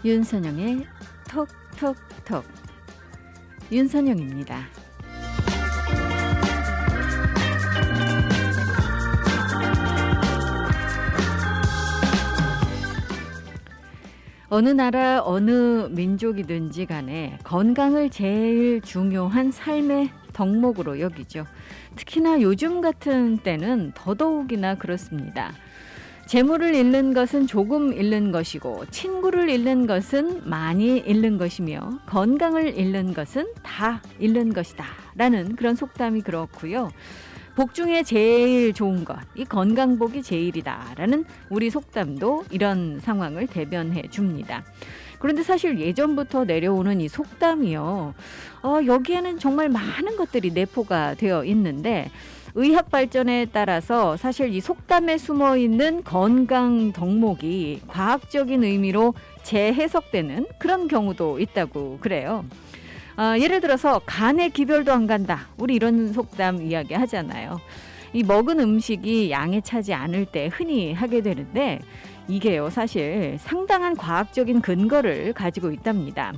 윤선영의 톡톡톡. 윤선영입니다. 어느 나라 어느 민족이든지 간에 건강을 제일 중요한 삶의 덕목으로 여기죠. 특히나 요즘 같은 때는 더더욱이나 그렇습니다. 재물을 잃는 것은 조금 잃는 것이고 친구를 잃는 것은 많이 잃는 것이며 건강을 잃는 것은 다 잃는 것이다 라는 그런 속담이 그렇고요. 복 중에 제일 좋은 것, 이 건강복이 제일이다 라는 우리 속담도 이런 상황을 대변해 줍니다. 그런데 사실 예전부터 내려오는 이 속담이요. 여기에는 정말 많은 것들이 내포가 되어 있는데 의학 발전에 따라서 사실 이 속담에 숨어 있는 건강 덕목이 과학적인 의미로 재해석되는 그런 경우도 있다고 그래요. 예를 들어서 간에 기별도 안 간다. 우리 이런 속담 이야기 하잖아요. 이 먹은 음식이 양에 차지 않을 때 흔히 하게 되는데 이게요 사실 상당한 과학적인 근거를 가지고 있답니다.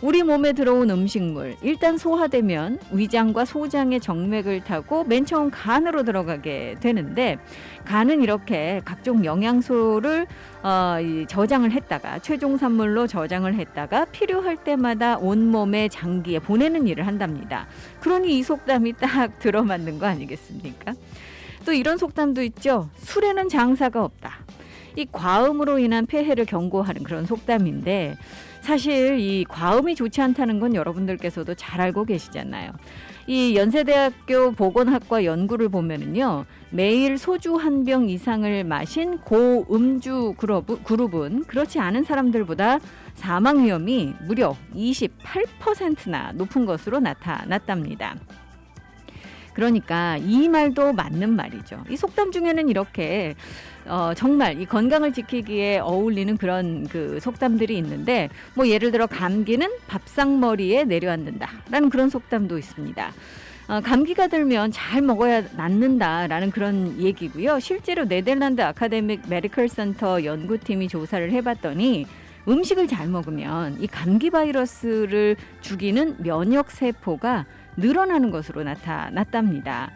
우리 몸에 들어온 음식물 일단 소화되면 위장과 소장의 정맥을 타고 맨 처음 간으로 들어가게 되는데 간은 이렇게 각종 영양소를 저장을 했다가 최종 산물로 저장을 했다가 필요할 때마다 온몸의 장기에 보내는 일을 한답니다. 그러니 이 속담이 딱 들어맞는 거 아니겠습니까? 또 이런 속담도 있죠. 술에는 장사가 없다. 이 과음으로 인한 폐해를 경고하는 그런 속담인데 사실 이 과음이 좋지 않다는 건 여러분들께서도 잘 알고 계시잖아요. 이 연세대학교 보건학과 연구를 보면은요. 매일 소주 한 병 이상을 마신 고음주 그룹은 그렇지 않은 사람들보다 사망 위험이 무려 28%나 높은 것으로 나타났답니다. 그러니까 이 말도 맞는 말이죠. 이 속담 중에는 이렇게 정말 이 건강을 지키기에 어울리는 그런 그 속담들이 있는데 뭐 예를 들어 감기는 밥상머리에 내려앉는다라는 그런 속담도 있습니다. 감기가 들면 잘 먹어야 낫는다라는 그런 얘기고요. 실제로 네덜란드 아카데믹 메디컬 센터 연구팀이 조사를 해봤더니 음식을 잘 먹으면 이 감기 바이러스를 죽이는 면역 세포가 늘어나는 것으로 나타났답니다.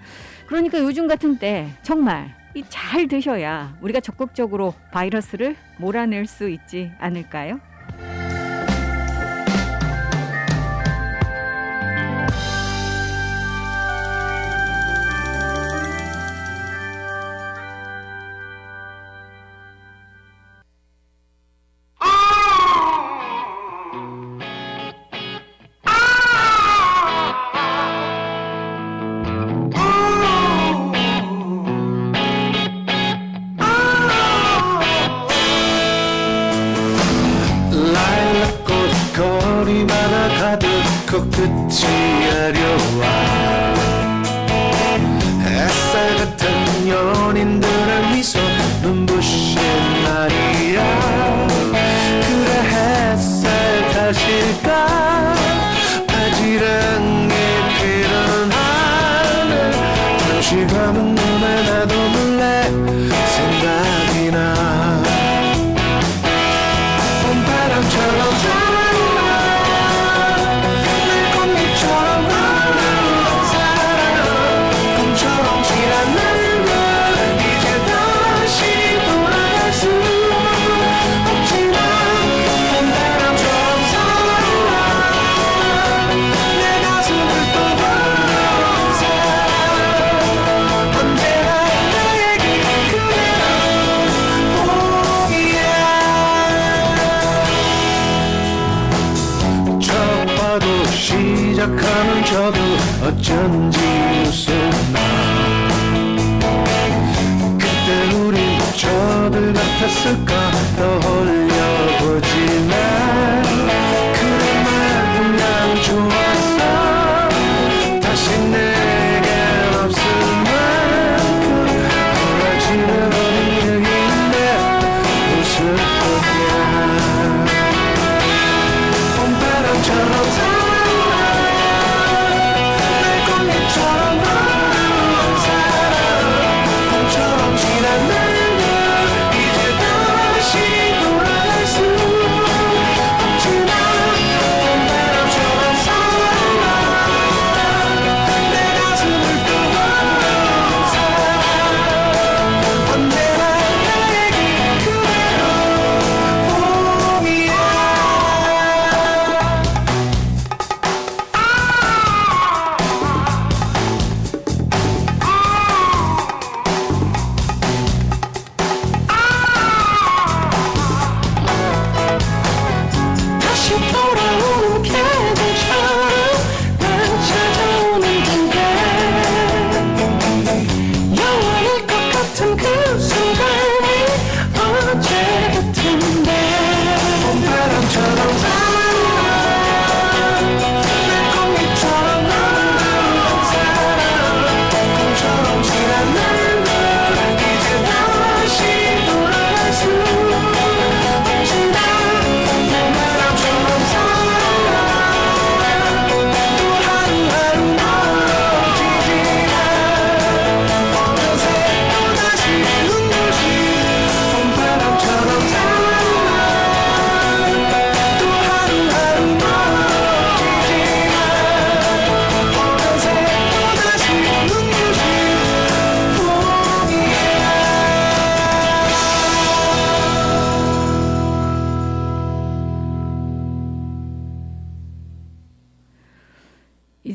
그러니까 요즘 같은 때 정말 잘 드셔야 우리가 적극적으로 바이러스를 몰아낼 수 있지 않을까요? 거리마다 가득 코끝이 아려와 햇살 같은 연인들의 미소 눈부신 날이야. 그래 햇살 탓일까 바지랑에 피는 하늘 잠시 감은 눈에 나도 몰래 생각이 나. 봄바람처럼 시작하는 저도 어쩐지 웃었나. 그때 우린 저들 같았을까 떠올려보지만 그런 말 그냥 좋았어. 다시 내겐 없을 만큼 멀어지는 어린 얘기인데 웃을 거야. 봄바람처럼 지난 날들 이제 다시 돌아갈 수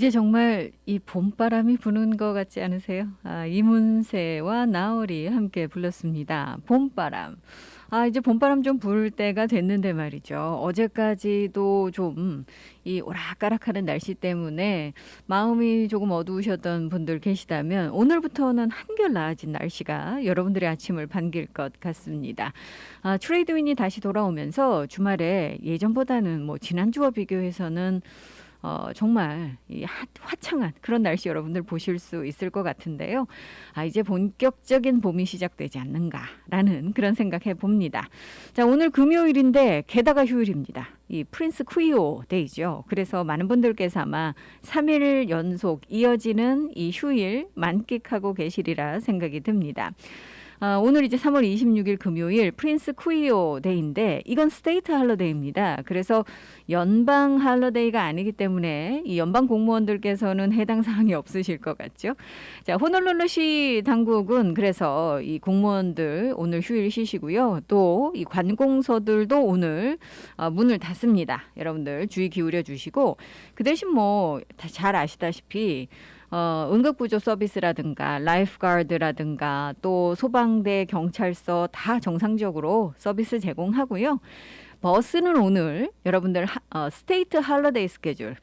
이제 정말 이 봄바람이 부는 것 같지 않으세요? 이문세와 나얼이 함께 불렀습니다. 봄바람. 이제 봄바람 좀 불 때가 됐는데 말이죠. 어제까지도 좀 이 오락가락하는 날씨 때문에 마음이 조금 어두우셨던 분들 계시다면 오늘부터는 한결 나아진 날씨가 여러분들의 아침을 반길 것 같습니다. 트레이드윈이 다시 돌아오면서 주말에 예전보다는 뭐 지난주와 비교해서는 정말 이 화창한 그런 날씨 여러분들 보실 수 있을 것 같은데요. 이제 본격적인 봄이 시작되지 않는가라는 그런 생각해 봅니다. 자, 오늘 금요일인데 게다가 휴일입니다. 이 프린스 쿠이오 데이죠. 그래서 많은 분들께서 아마 3일 연속 이어지는 이 휴일 만끽하고 계시리라 생각이 듭니다. 오늘 이제 3월 26일 금요일 프린스 쿠이오 데이인데 이건 스테이트 할러데이입니다. 그래서 연방 할러데이가 아니기 때문에 이 연방 공무원들께서는 해당 사항이 없으실 것 같죠. 자, 호놀룰루시 당국은 그래서 이 공무원들 오늘 휴일 쉬시고요. 또 이 관공서들도 오늘 문을 닫습니다. 여러분들 주의 기울여 주시고 그 대신 뭐 잘 아시다시피 응급구조 서비스라든가 라이프가드라든가 또 소방대, 경찰서 다 정상적으로 서비스 제공하고요. 버스는 오늘 여러분들 스테이트 할러데이 스케줄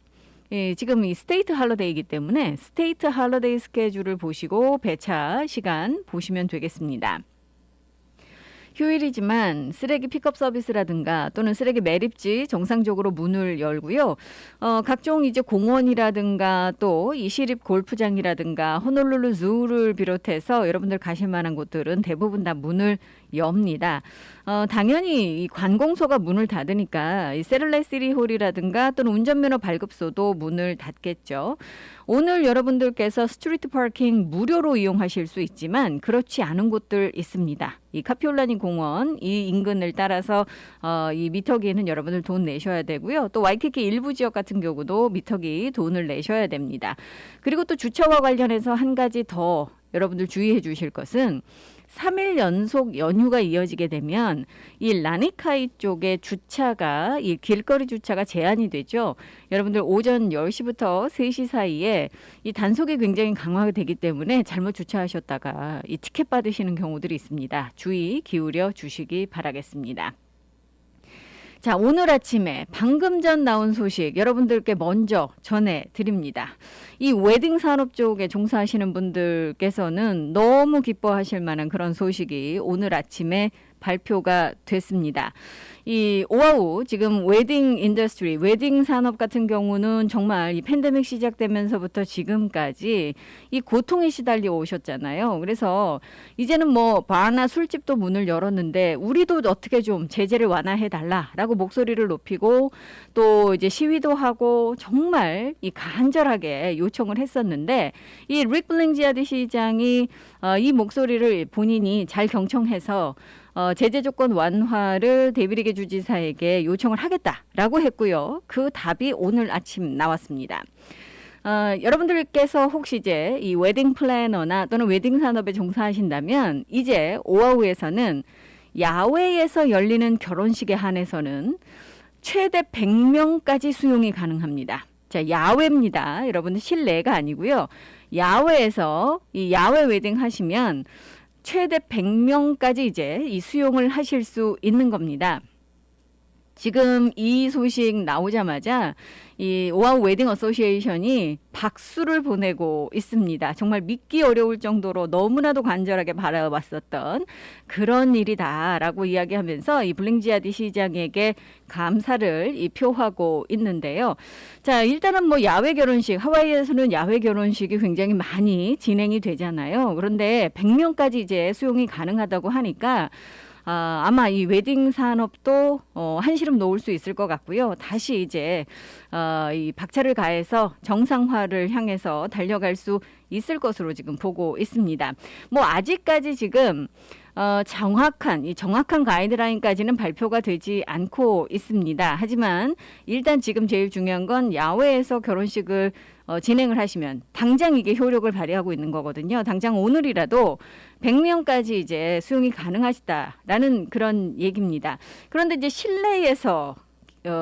지금 이 스테이트 할러데이이기 때문에 스테이트 할러데이 스케줄을 보시고 배차 시간 보시면 되겠습니다. 휴일이지만 쓰레기 픽업 서비스라든가 또는 쓰레기 매립지 정상적으로 문을 열고요. 각종 이제 공원이라든가 또 이 시립 골프장이라든가 호놀룰루 주를 비롯해서 여러분들 가실 만한 곳들은 대부분 다 문을 엽니다. 당연히 이 관공서가 문을 닫으니까 이 세를레시리 홀이라든가 또는 운전면허 발급소도 문을 닫겠죠. 오늘 여러분들께서 스트리트 파킹 무료로 이용하실 수 있지만 그렇지 않은 곳들 있습니다. 이 카피올라니 공원 이 인근을 따라서 이 미터기에는 여러분들 돈 내셔야 되고요. 또 와이키키 일부 지역 같은 경우도 미터기 돈을 내셔야 됩니다. 그리고 또 주차와 관련해서 한 가지 더 여러분들 주의해 주실 것은 3일 연속 연휴가 이어지게 되면 이 라니카이 쪽에 주차가 이 길거리 주차가 제한이 되죠. 여러분들 오전 10시부터 3시 사이에 이 단속이 굉장히 강화가 되기 때문에 잘못 주차하셨다가 이 티켓 받으시는 경우들이 있습니다. 주의 기울여 주시기 바라겠습니다. 자, 오늘 아침에 방금 전 나온 소식 여러분들께 먼저 전해드립니다. 이 웨딩 산업 쪽에 종사하시는 분들께서는 너무 기뻐하실 만한 그런 소식이 오늘 아침에 발표가 됐습니다. 이 오아우 지금 웨딩 인더스트리, 웨딩 산업 같은 경우는 정말 이 팬데믹 시작되면서부터 지금까지 이 고통에 시달려 오셨잖아요. 그래서 이제는 뭐 바나 술집도 문을 열었는데 우리도 어떻게 좀 제재를 완화해 달라라고 목소리를 높이고 또 이제 시위도 하고 정말 이 간절하게 요청을 했었는데 이 릭 블링지아드 시장이 이 목소리를 본인이 잘 경청해서 제재 조건 완화를 데비리게 주지사에게 요청을 하겠다라고 했고요. 그 답이 오늘 아침 나왔습니다. 여러분들께서 혹시 이제 이 웨딩 플래너나 또는 웨딩 산업에 종사하신다면 이제 오아우에서는 야외에서 열리는 결혼식에 한해서는 최대 100명까지 수용이 가능합니다. 자, 야외입니다. 여러분들 실내가 아니고요. 야외에서 이 야외 웨딩 하시면 최대 100명까지 이제 이 수용을 하실 수 있는 겁니다. 지금 이 소식 나오자마자 이 오아우 웨딩 어소시에이션이 박수를 보내고 있습니다. 정말 믿기 어려울 정도로 너무나도 간절하게 바라봤었던 그런 일이다라고 이야기하면서 이 블링지아디 시장에게 감사를 표하고 있는데요. 자, 일단은 뭐 야외 결혼식, 하와이에서는 야외 결혼식이 굉장히 많이 진행이 되잖아요. 그런데 100명까지 이제 수용이 가능하다고 하니까 아마 이 웨딩 산업도 한시름 놓을 수 있을 것 같고요. 다시 이제 이 박차를 가해서 정상화를 향해서 달려갈 수 있을 것으로 지금 보고 있습니다. 뭐 아직까지 지금 정확한 가이드라인까지는 발표가 되지 않고 있습니다. 하지만 일단 지금 제일 중요한 건 야외에서 결혼식을 진행을 하시면 당장 이게 효력을 발휘하고 있는 거거든요. 당장 오늘이라도 100명까지 이제 수용이 가능하시다라는 그런 얘기입니다. 그런데 이제 실내에서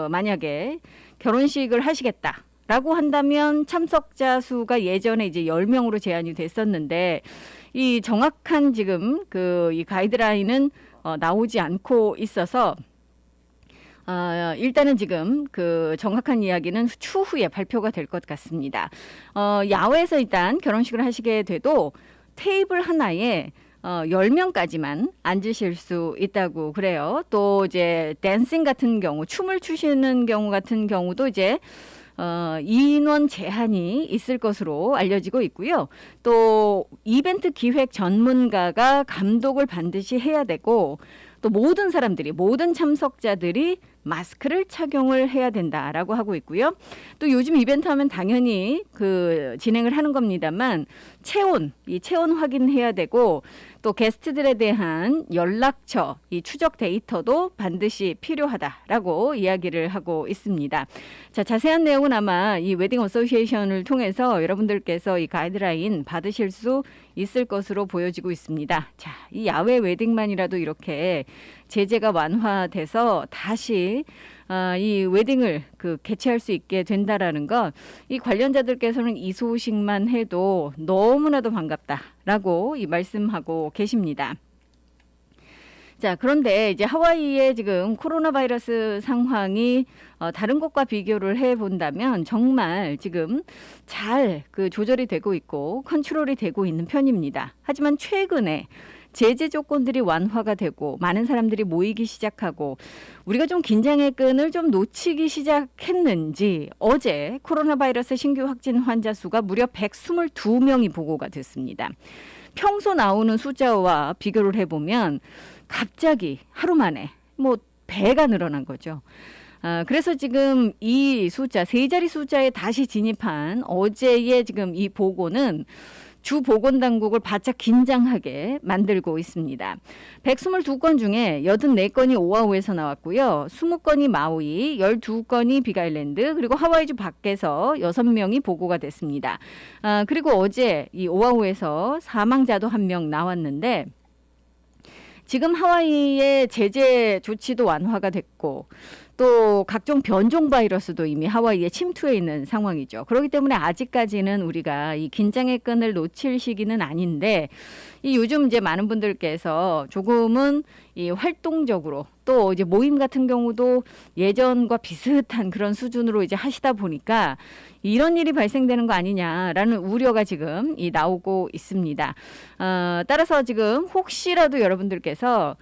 만약에 결혼식을 하시겠다. 라고 한다면 참석자 수가 예전에 이제 10명으로 제한이 됐었는데 이 정확한 지금 이 가이드라인은 나오지 않고 있어서 일단은 지금 정확한 이야기는 추후에 발표가 될 것 같습니다. 야외에서 일단 결혼식을 하시게 돼도 테이블 하나에 10명까지만 앉으실 수 있다고 그래요. 또 이제 댄싱 같은 경우, 춤을 추시는 경우 같은 경우도 이제 인원 제한이 있을 것으로 알려지고 있고요. 또 이벤트 기획 전문가가 감독을 반드시 해야 되고 또 모든 사람들이, 모든 참석자들이 마스크를 착용을 해야 된다라고 하고 있고요. 또 요즘 이벤트 하면 당연히 진행을 하는 겁니다만 이 체온 확인해야 되고 또 게스트들에 대한 연락처, 이 추적 데이터도 반드시 필요하다라고 이야기를 하고 있습니다. 자, 자세한 내용은 아마 이 웨딩 어소시에이션을 통해서 여러분들께서 이 가이드라인 받으실 수 있을 것으로 보여지고 있습니다. 자, 이 야외 웨딩만이라도 이렇게 제재가 완화돼서 다시 이 웨딩을 개최할 수 있게 된다라는 것, 이 관련자들께서는 이 소식만 해도 너무나도 반갑다라고 말씀하고 계십니다. 자, 그런데 이제 하와이의 지금 코로나 바이러스 상황이 다른 곳과 비교를 해 본다면 정말 지금 잘 조절이 되고 있고 컨트롤이 되고 있는 편입니다. 하지만 최근에 제재 조건들이 완화가 되고 많은 사람들이 모이기 시작하고 우리가 좀 긴장의 끈을 좀 놓치기 시작했는지 어제 코로나 바이러스 신규 확진 환자 수가 무려 122명이 보고가 됐습니다. 평소 나오는 숫자와 비교를 해보면 갑자기 하루 만에 배가 늘어난 거죠. 그래서 지금 이 숫자, 3자리 숫자에 다시 진입한 어제의 지금 이 보고는 주 보건당국을 바짝 긴장하게 만들고 있습니다. 122건 중에 84건이 오아후에서 나왔고요. 20건이 마우이, 12건이 빅아일랜드, 그리고 하와이주 밖에서 6명이 보고가 됐습니다. 그리고 어제 이 오아후에서 사망자도 1명 나왔는데 지금 하와이의 제재 조치도 완화가 됐고 또 각종 변종 바이러스도 이미 하와이에 침투해 있는 상황이죠. 그렇기 때문에 아직까지는 우리가 이 긴장의 끈을 놓칠 시기는 아닌데 이 요즘 이제 많은 분들께서 조금은 이 활동적으로 또 이제 모임 같은 경우도 예전과 비슷한 그런 수준으로 이제 하시다 보니까 이런 일이 발생되는 거 아니냐라는 우려가 지금 나오고 있습니다. 따라서 지금 혹시라도 여러분들께서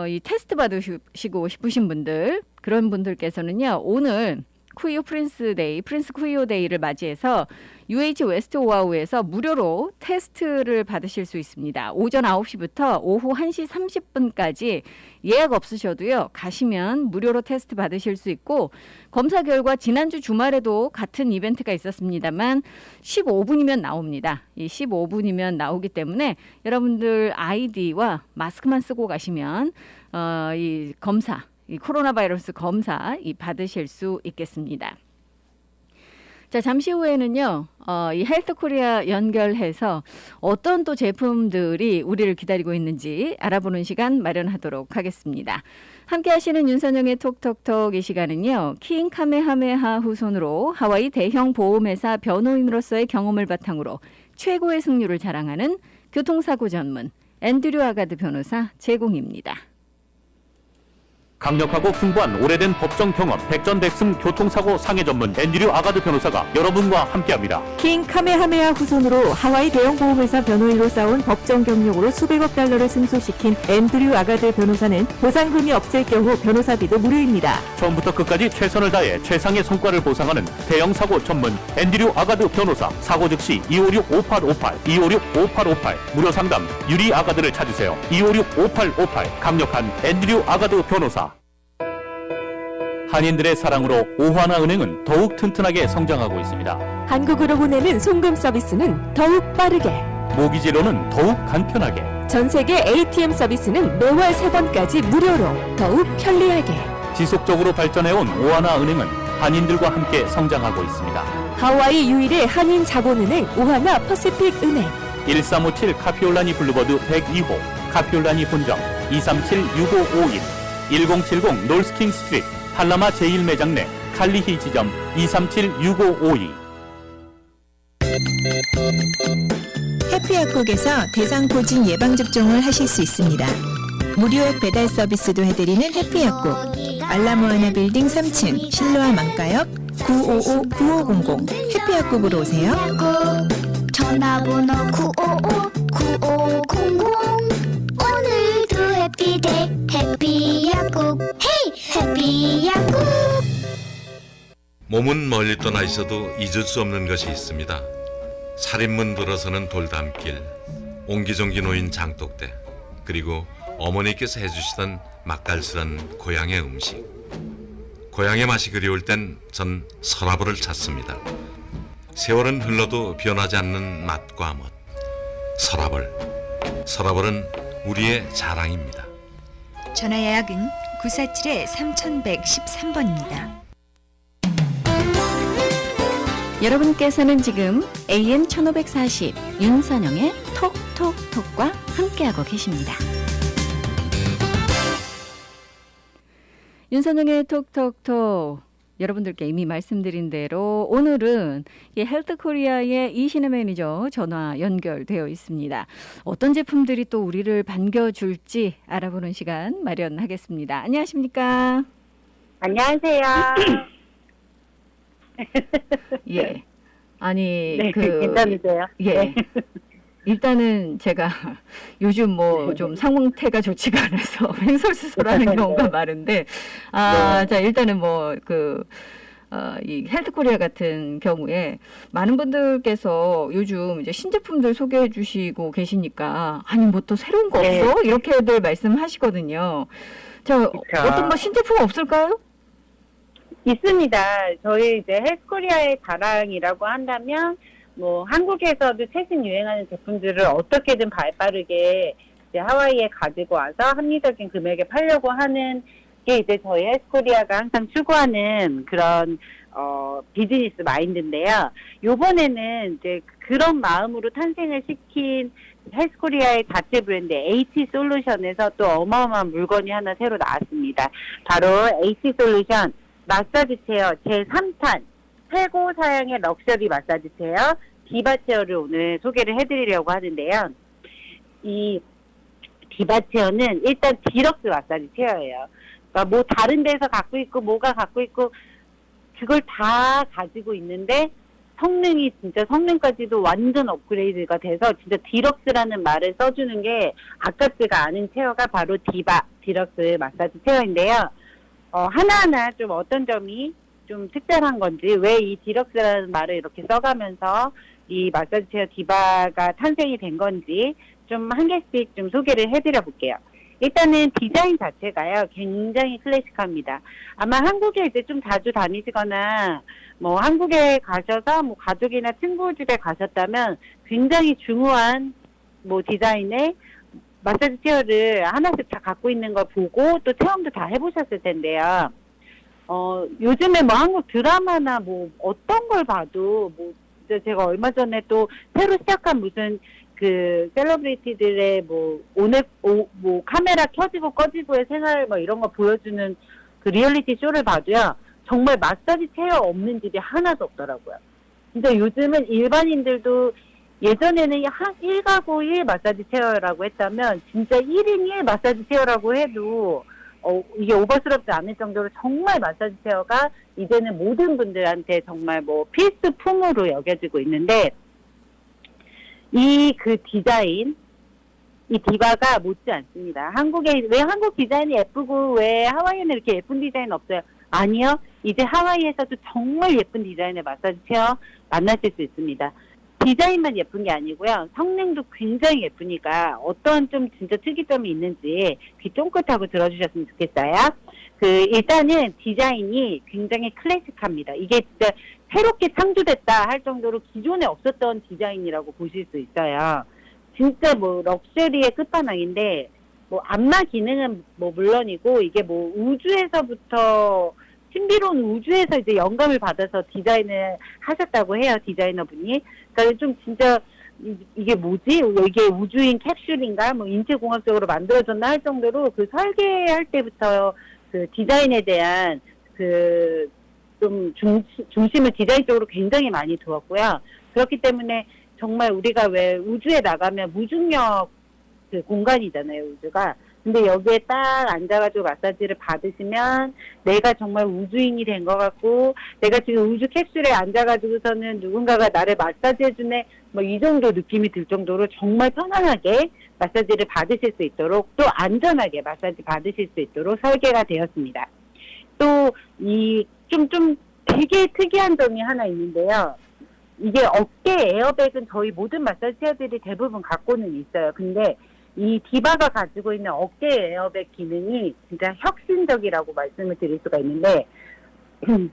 이 테스트 받으시고 싶으신 분들, 그런 분들께서는요, 오늘 쿠이오 프린스 쿠이오 데이를 맞이해서 UH 웨스트 오아후에서 무료로 테스트를 받으실 수 있습니다. 오전 9시부터 오후 1시 30분까지 예약 없으셔도요, 가시면 무료로 테스트 받으실 수 있고, 검사 결과 지난주 주말에도 같은 이벤트가 있었습니다만 15분이면 나옵니다. 이 15분이면 나오기 때문에 여러분들 아이디와 마스크만 쓰고 가시면 이 검사, 이 코로나 바이러스 검사 받으실 수 있겠습니다. 자, 잠시 후에는요, 이 헬스 코리아 연결해서 어떤 또 제품들이 우리를 기다리고 있는지 알아보는 시간 마련하도록 하겠습니다. 함께 하시는 윤선영의 톡톡톡 이 시간은요, 킹 카메하메하 후손으로 하와이 대형 보험회사 변호인으로서의 경험을 바탕으로 최고의 승률을 자랑하는 교통사고 전문 앤드류 아가드 변호사 제공입니다. 강력하고 풍부한 오래된 법정 경험, 백전백승 교통사고 상해 전문 앤드류 아가드 변호사가 여러분과 함께합니다. 킹 카메하메하 후손으로 하와이 대형 보험회사 변호인으로 쌓은 법정 경력으로 수백억 달러를 승소시킨 앤드류 아가드 변호사는 보상금이 없을 경우 변호사비도 무료입니다. 처음부터 끝까지 최선을 다해 최상의 성과를 보상하는 대형 사고 전문 앤드류 아가드 변호사. 사고 즉시 256-5858, 256-5858 무료 상담 유리 아가드를 찾으세요. 256-5858 강력한 앤드류 아가드 변호사. 한인들의 사랑으로 오하나은행은 더욱 튼튼하게 성장하고 있습니다. 한국으로 보내는 송금 서비스는 더욱 빠르게, 모기지로는 더욱 간편하게, 전 세계 ATM 서비스는 매월 3번까지 무료로 더욱 편리하게. 지속적으로 발전해온 오하나은행은 한인들과 함께 성장하고 있습니다. 하와이 유일의 한인 자본은행 오하나 퍼시픽 은행. 1357 카피올라니 블루버드 102호, 카피올라니 본점 237-6551, 1070 놀스킹 스트리트 팔라마 제1매장 내 칼리히 지점 237-6552. 해피약국에서 대상포진 예방접종을 하실 수 있습니다. 무료액 배달 서비스도 해드리는 해피약국. 알라모아나 빌딩 3층 신로아 망가역 955-9500 해피약국으로 오세요. 전화번호 955-9500 오늘도 해피데이 해피약국 헤이 해피약국. 몸은 멀리 떠나 있어도 잊을 수 없는 것이 있습니다. 살인문 들어서는 돌담길, 옹기종기 놓인 장독대, 그리고 어머니께서 해주시던 맛깔스런 고향의 음식. 고향의 맛이 그리울 땐 전 서라벌을 찾습니다. 세월은 흘러도 변하지 않는 맛과 멋. 서라벌. 서라벌은 우리의 자랑입니다. 전화 예약은 947-3113번입니다. 여러분께서는 지금 AM 1540 윤선영의 톡톡톡과 함께하고 계십니다. 윤선영의 톡톡톡, 여러분들께 이미 말씀드린 대로 오늘은 헬트코리아의 이신혜 매니저 전화 연결되어 있습니다. 어떤 제품들이 또 우리를 반겨줄지 알아보는 시간 마련하겠습니다. 안녕하십니까? 안녕하세요. 예. 아니, 네, 괜찮으세요? 예. 네. 일단은 제가 요즘 뭐 좀 상태가 좋지가 않아서 횡설수설하는 경우가 많은데, 자, 일단은 이 헬트코리아 같은 경우에 많은 분들께서 요즘 이제 신제품들 소개해 주시고 계시니까, 아니, 뭐 또 새로운 거 네. 없어? 이렇게들 말씀하시거든요. 자, 그쵸. 어떤 뭐 신제품 없을까요? 있습니다. 저희 이제 헬스코리아의 자랑이라고 한다면, 뭐, 한국에서도 최신 유행하는 제품들을 어떻게든 발빠르게 이제 하와이에 가지고 와서 합리적인 금액에 팔려고 하는 게 이제 저희 헬스코리아가 항상 추구하는 그런, 비즈니스 마인드인데요. 요번에는 이제 그런 마음으로 탄생을 시킨 헬스코리아의 자체 브랜드 H솔루션에서 또 어마어마한 물건이 하나 새로 나왔습니다. 바로 H솔루션 마사지 체어 제3탄 최고 사양의 럭셔리 마사지 체어 디바 체어를 오늘 소개를 해드리려고 하는데요. 이 디바 체어는 일단 디럭스 마사지 체어예요. 그러니까 뭐 다른 데서 갖고 있고 뭐가 갖고 있고 그걸 다 가지고 있는데 성능이 진짜 성능까지도 완전 업그레이드가 돼서 진짜 디럭스라는 말을 써주는 게 아깝지가 않은 체어가 바로 디럭스 마사지 체어인데요. 하나하나 좀 어떤 점이 좀 특별한 건지, 왜 이 디럭스라는 말을 이렇게 써가면서 이 마사지 체어 디바가 탄생이 된 건지 좀 한 개씩 좀 소개를 해드려 볼게요. 일단은 디자인 자체가요, 굉장히 클래식합니다. 아마 한국에 이제 좀 자주 다니시거나, 뭐 한국에 가셔서 뭐 가족이나 친구 집에 가셨다면 굉장히 중후한 뭐 디자인의 마사지 체어를 하나씩 다 갖고 있는 걸 보고 또 체험도 다 해보셨을 텐데요. 요즘에 뭐 한국 드라마나 뭐 어떤 걸 봐도 뭐 제가 얼마 전에 또 새로 시작한 무슨 그 셀러브리티들의 뭐 뭐 카메라 켜지고 꺼지고의 생활 뭐 이런 거 보여주는 그 리얼리티 쇼를 봐도요, 정말 마사지 체어 없는 집이 하나도 없더라고요. 진짜 요즘은 일반인들도 예전에는 한 1가구 1 마사지 체어라고 했다면 진짜 1인 1 마사지 체어라고 해도 이게 오버스럽지 않을 정도로 정말 마사지 체어가 이제는 모든 분들한테 정말 뭐 필수품으로 여겨지고 있는데, 이 그 디자인, 이 디바가 못지 않습니다. 왜 한국 디자인이 예쁘고 왜 하와이에는 이렇게 예쁜 디자인 없어요? 아니요. 이제 하와이에서도 정말 예쁜 디자인의 마사지 체어 만나실 수 있습니다. 디자인만 예쁜 게 아니고요, 성능도 굉장히 예쁘니까 어떤 좀 진짜 특이점이 있는지 귀 쫑긋하고 들어주셨으면 좋겠어요. 일단은 디자인이 굉장히 클래식합니다. 이게 진짜 새롭게 창조됐다 할 정도로 기존에 없었던 디자인이라고 보실 수 있어요. 진짜 뭐 럭셔리의 끝판왕인데, 뭐 안마 기능은 뭐 물론이고 이게 뭐 우주에서부터 신비로운 우주에서 이제 영감을 받아서 디자인을 하셨다고 해요, 디자이너분이. 그러니까 좀 진짜 이게 뭐지? 이게 우주인 캡슐인가? 뭐 인체공학적으로 만들어졌나 할 정도로 그 설계할 때부터 그 디자인에 대한 그 좀 중심을 디자인 쪽으로 굉장히 많이 두었고요. 그렇기 때문에 정말 우리가 왜 우주에 나가면 무중력 그 공간이잖아요, 우주가. 근데 여기에 딱 앉아가지고 마사지를 받으시면 내가 정말 우주인이 된 것 같고, 내가 지금 우주 캡슐에 앉아가지고서는 누군가가 나를 마사지해주네, 뭐 이 정도 느낌이 들 정도로 정말 편안하게 마사지를 받으실 수 있도록, 또 안전하게 마사지 받으실 수 있도록 설계가 되었습니다. 또 좀 되게 특이한 점이 하나 있는데요. 이게 어깨 에어백은 저희 모든 마사지 체어들이 대부분 갖고는 있어요. 근데 이 디바가 가지고 있는 어깨 에어백 기능이 진짜 혁신적이라고 말씀을 드릴 수가 있는데,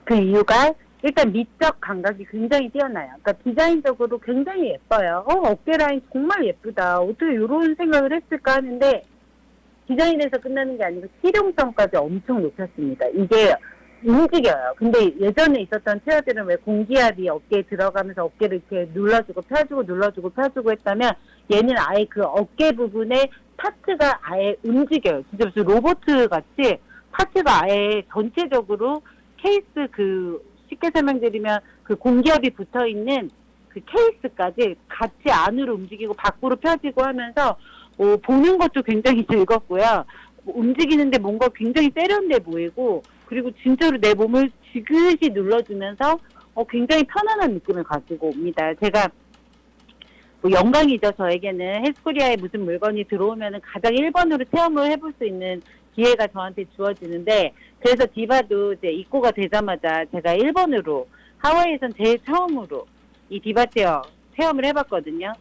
그 이유가 일단 미적 감각이 굉장히 뛰어나요. 그러니까 디자인적으로 굉장히 예뻐요. 어깨 라인 정말 예쁘다. 어떻게 이런 생각을 했을까 하는데, 디자인에서 끝나는 게 아니고 실용성까지 엄청 높였습니다. 이게 움직여요. 근데 예전에 있었던 체어들은 왜 공기압이 어깨에 들어가면서 어깨를 이렇게 눌러주고 펴주고 눌러주고 펴주고 했다면, 얘는 아예 그 어깨 부분에 파트가 아예 움직여요. 진짜 무슨 로봇 같이 파트가 아예 전체적으로 케이스, 그 쉽게 설명드리면 그 공기압이 붙어 있는 그 케이스까지 같이 안으로 움직이고 밖으로 펴지고 하면서 보는 것도 굉장히 즐겁고요. 움직이는데 뭔가 굉장히 세련돼 보이고, 그리고 진짜로 내 몸을 지그시 눌러주면서 굉장히 편안한 느낌을 가지고 옵니다. 제가 뭐 영광이죠. 저에게는 헬스코리아에 무슨 물건이 들어오면은 가장 1번으로 체험을 해볼 수 있는 기회가 저한테 주어지는데, 그래서 디바도 이제 입고가 되자마자 제가 1번으로 하와이에선 제일 처음으로 이 디바 체어 체험을 해봤거든요.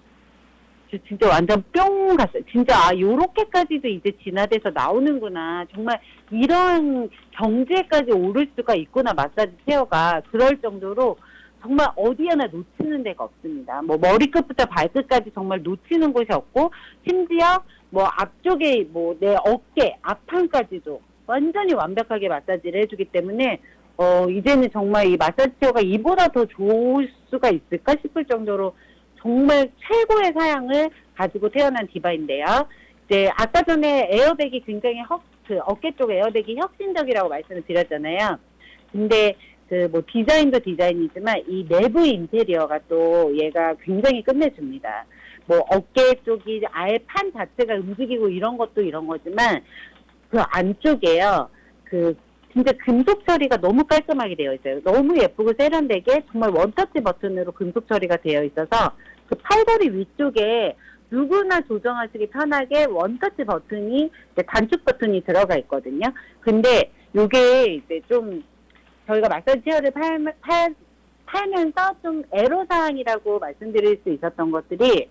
진짜 완전 뿅 갔어요. 진짜 요렇게까지도 이제 진화돼서 나오는구나. 정말 이런 경지에까지 오를 수가 있구나, 마사지 체어가. 그럴 정도로 정말 어디 하나 놓치는 데가 없습니다. 뭐 머리끝부터 발끝까지 정말 놓치는 곳이 없고, 심지어 뭐 앞쪽에 뭐 내 어깨 앞판까지도 완전히 완벽하게 마사지를 해주기 때문에 이제는 정말 이 마사지 체어가 이보다 더 좋을 수가 있을까 싶을 정도로 정말 최고의 사양을 가지고 태어난 디바인데요. 이제 아까 전에 에어백이 굉장히 그 어깨 쪽 에어백이 혁신적이라고 말씀을 드렸잖아요. 근데 그 뭐 디자인도 디자인이지만 이 내부 인테리어가 또 얘가 굉장히 끝내줍니다. 뭐 어깨 쪽이 아예 판 자체가 움직이고 이런 것도 이런 거지만, 그 안쪽에요, 그 진짜 금속 처리가 너무 깔끔하게 되어 있어요. 너무 예쁘고 세련되게 정말 원터치 버튼으로 금속 처리가 되어 있어서 그 팔다리 위쪽에 누구나 조정하시기 편하게 원터치 버튼이, 단축 버튼이 들어가 있거든요. 근데 요게 이제 좀 저희가 마사지 체어를 팔면서 좀 애로사항이라고 말씀드릴 수 있었던 것들이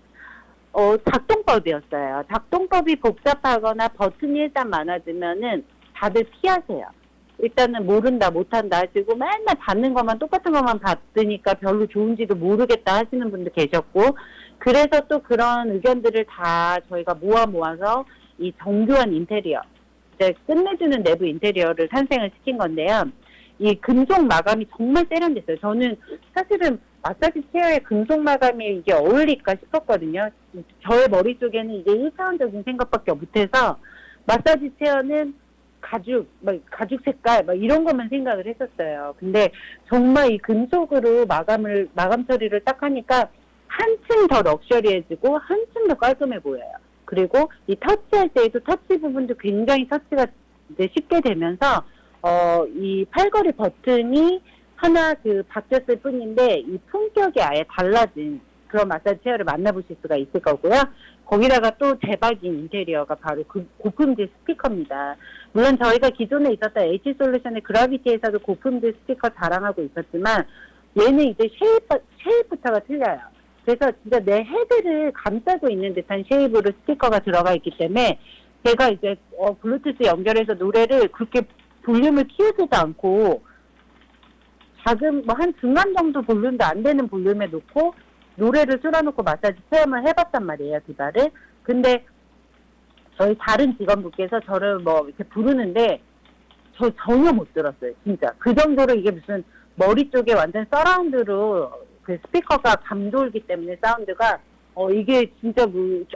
작동법이었어요. 작동법이 복잡하거나 버튼이 일단 많아지면은 다들 피하세요. 일단은 모른다, 못한다 하시고 맨날 받는 것만, 똑같은 것만 받으니까 별로 좋은지도 모르겠다 하시는 분도 계셨고, 그래서 또 그런 의견들을 다 저희가 모아서 이 정교한 인테리어, 이제 끝내주는 내부 인테리어를 탄생을 시킨 건데요. 이 금속 마감이 정말 세련됐어요. 저는 사실은 마사지 체어에 금속 마감이 이게 어울릴까 싶었거든요. 저의 머릿속에는 이게 1차원적인 생각밖에 못해서 마사지 체어는 가죽 색깔 이런 것만 생각을 했었어요. 근데 정말 이 금속으로 마감 처리를 딱 하니까 한층 더 럭셔리해지고 한층 더 깔끔해 보여요. 그리고 이 터치할 때에도 터치 부분도 굉장히 터치가 이제 쉽게 되면서 이 팔걸이 버튼이 하나 바뀌었을 뿐인데 이 품격이 아예 달라진 그런 마사지 체어를 만나보실 수가 있을 거고요. 거기다가 또 대박인 인테리어가 바로 그 고품질 스피커입니다. 물론 저희가 기존에 있었던 H솔루션의 그라비티에서도 고품질 스피커 자랑하고 있었지만, 얘는 이제 쉐입부터가 틀려요. 그래서 진짜 내 헤드를 감싸고 있는 듯한 쉐입으로 스피커가 들어가 있기 때문에, 제가 이제 블루투스 연결해서 노래를 그렇게 볼륨을 키우지도 않고 작은 한 중간 정도 볼륨도 안 되는 볼륨에 놓고 노래를 틀어놓고 마사지 체험을 해봤단 말이에요, 디바를. 근데 저희 다른 직원분께서 저를 이렇게 부르는데 저 전혀 못 들었어요, 진짜. 그 정도로 이게 무슨 머리 쪽에 완전 서라운드로 그 스피커가 감돌기 때문에 사운드가 이게 진짜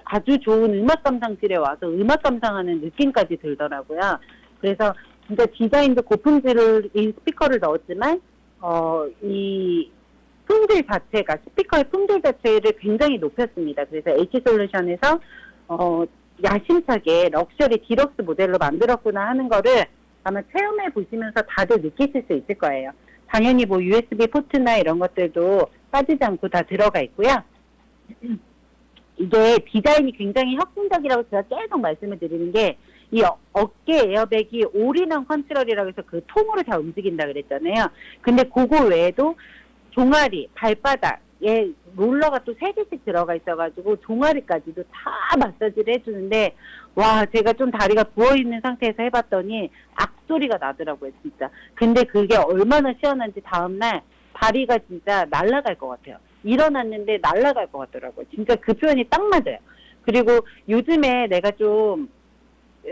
아주 좋은 음악 감상실에 와서 음악 감상하는 느낌까지 들더라고요. 그래서 진짜 디자인도 고품질을 이 스피커를 넣었지만 이 품질 자체가, 스피커의 품질 자체를 굉장히 높였습니다. 그래서 H솔루션에서 야심차게 럭셔리 디럭스 모델로 만들었구나 하는 거를 아마 체험해 보시면서 다들 느끼실 수 있을 거예요. 당연히 뭐 USB 포트나 이런 것들도 빠지지 않고 다 들어가 있고요. 이게 디자인이 굉장히 혁신적이라고 제가 계속 말씀을 드리는 게, 이 어깨 에어백이 올인원 컨트롤이라고 해서 그 통으로 다 움직인다 그랬잖아요. 근데 그거 외에도 종아리, 발바닥에 롤러가 또 3개씩 들어가 있어가지고 종아리까지도 다 마사지를 해주는데, 와, 제가 좀 다리가 부어있는 상태에서 해봤더니 악소리가 나더라고요, 진짜. 근데 그게 얼마나 시원한지 다음날 다리가 진짜 날아갈 것 같아요. 일어났는데 날아갈 것 같더라고요. 진짜 그 표현이 딱 맞아요. 그리고 요즘에 내가 좀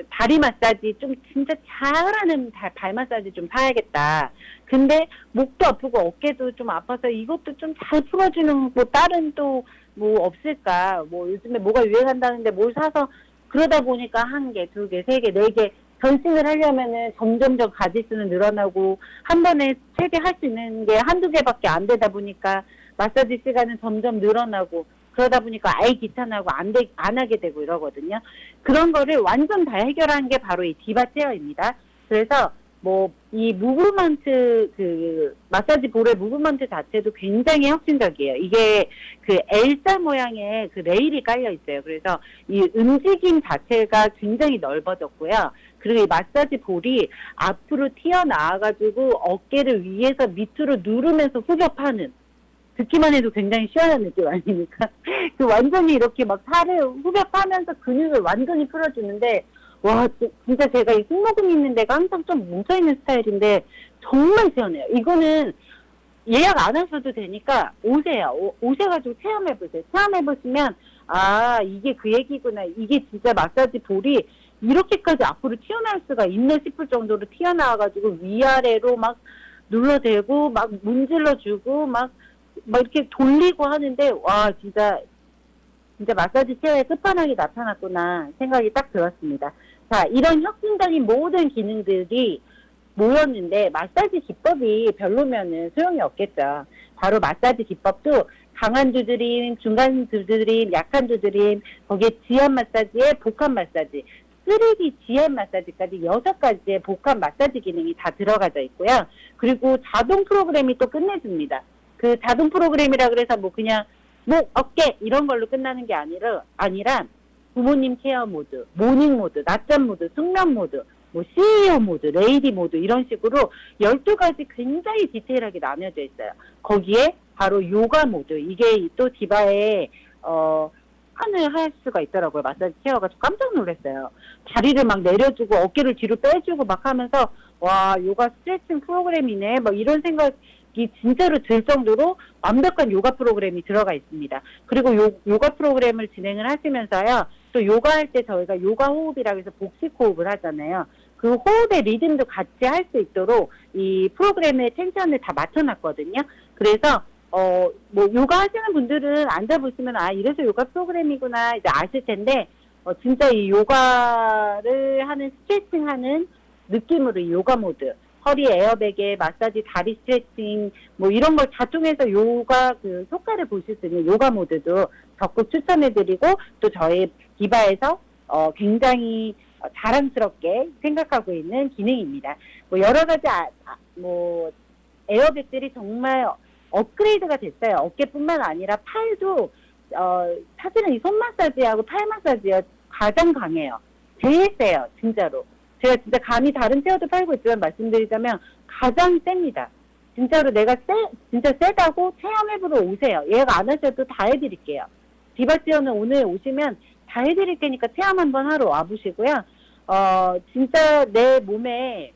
다리 마사지 좀 진짜 잘하는 발 마사지 좀 사야겠다. 근데 목도 아프고 어깨도 좀 아파서 이것도 좀 잘 풀어주는 뭐 다른 또 뭐 없을까. 뭐 요즘에 뭐가 유행한다는데 뭘 사서 그러다 보니까 1개, 2개, 3개, 4개 전신을 하려면은 점점점 가지수는 늘어나고 한 번에 최대 할 수 있는 게 1-2개밖에 안 되다 보니까 마사지 시간은 점점 늘어나고, 그러다 보니까 아예 귀찮아하고 안 하게 되고 이러거든요. 그런 거를 완전 다 해결한 게 바로 이 디바 체어입니다. 그래서 뭐 이 무브먼트, 그 마사지 볼의 무브먼트 자체도 굉장히 혁신적이에요. 이게 그 L자 모양의 그 레일이 깔려 있어요. 그래서 이 움직임 자체가 굉장히 넓어졌고요. 그리고 이 마사지 볼이 앞으로 튀어나와가지고 어깨를 위에서 밑으로 누르면서 후벼파는, 듣기만 해도 굉장히 시원한 느낌 아닙니까? 그 완전히 이렇게 막 살을 후벼 파면서 근육을 완전히 풀어주는데, 와, 진짜 제가 이 승모근 있는 데가 항상 좀 뭉쳐있는 스타일인데 정말 시원해요. 이거는 예약 안 하셔도 되니까 오세요. 오셔가지고 체험해보세요. 체험해보시면, 아, 이게 그 얘기구나. 이게 진짜 마사지 볼이 이렇게까지 앞으로 튀어나올 수가 있나 싶을 정도로 튀어나와가지고 위아래로 막 눌러대고 막 문질러주고 막 이렇게 돌리고 하는데, 와, 진짜 마사지 체어의 끝판왕이 나타났구나 생각이 딱 들었습니다. 자, 이런 혁신적인 모든 기능들이 모였는데 마사지 기법이 별로면은 소용이 없겠죠. 바로 마사지 기법도 강한 두드림, 중간 두드림, 약한 두드림, 거기에 지압 마사지에 복합 마사지, 3D 지압 마사지까지 6가지의 복합 마사지 기능이 다 들어가져 있고요. 그리고 자동 프로그램이 또 끝내줍니다. 그 자동 프로그램이라 그래서 뭐 그냥 목, 어깨 이런 걸로 끝나는 게 아니라 부모님 케어 모드, 모닝 모드, 낮잠 모드, 숙면 모드, 뭐 CEO 모드, 레이디 모드 이런 식으로 12가지 굉장히 디테일하게 나뉘어져 있어요. 거기에 바로 요가 모드, 이게 또 디바에 하늘 할 수가 있더라고요. 마사지 체어가 깜짝 놀랐어요. 다리를 막 내려주고 어깨를 뒤로 빼주고 막 하면서, 와, 요가 스트레칭 프로그램이네 뭐 이런 생각이 진짜로 들 정도로 완벽한 요가 프로그램이 들어가 있습니다. 그리고 요가 프로그램을 진행을 하시면서요, 또 요가할 때 저희가 요가 호흡이라고 해서 복식 호흡을 하잖아요. 그 호흡의 리듬도 같이 할 수 있도록 이 프로그램의 텐션을 다 맞춰놨거든요. 그래서 뭐 요가 하시는 분들은 앉아보시면, 아, 이래서 요가 프로그램이구나 이제 아실 텐데, 진짜 이 요가를 하는, 스트레칭 하는 느낌으로 이 요가 모드, 허리 에어백에 마사지, 다리 스트레칭 뭐 이런 걸 다 통해서 요가 그 효과를 보실 수 있는 요가 모드도 적극 추천해드리고, 또 저희 디바에서 굉장히 자랑스럽게 생각하고 있는 기능입니다. 뭐 여러 가지 뭐 에어백들이 정말 업그레이드가 됐어요. 어깨뿐만 아니라 팔도 사실은 이 손 마사지하고 팔 마사지가 가장 강해요. 제일 세요, 진짜로. 제가 진짜 감히 다른 체어도 팔고 있지만 말씀드리자면 가장 셉니다. 진짜로 내가 진짜 세다고 체험해보러 오세요. 예약 안 하셔도 다 해드릴게요. 디바 체어는 오늘 오시면 다 해드릴 테니까 체험 한번 하러 와보시고요. 진짜 내 몸에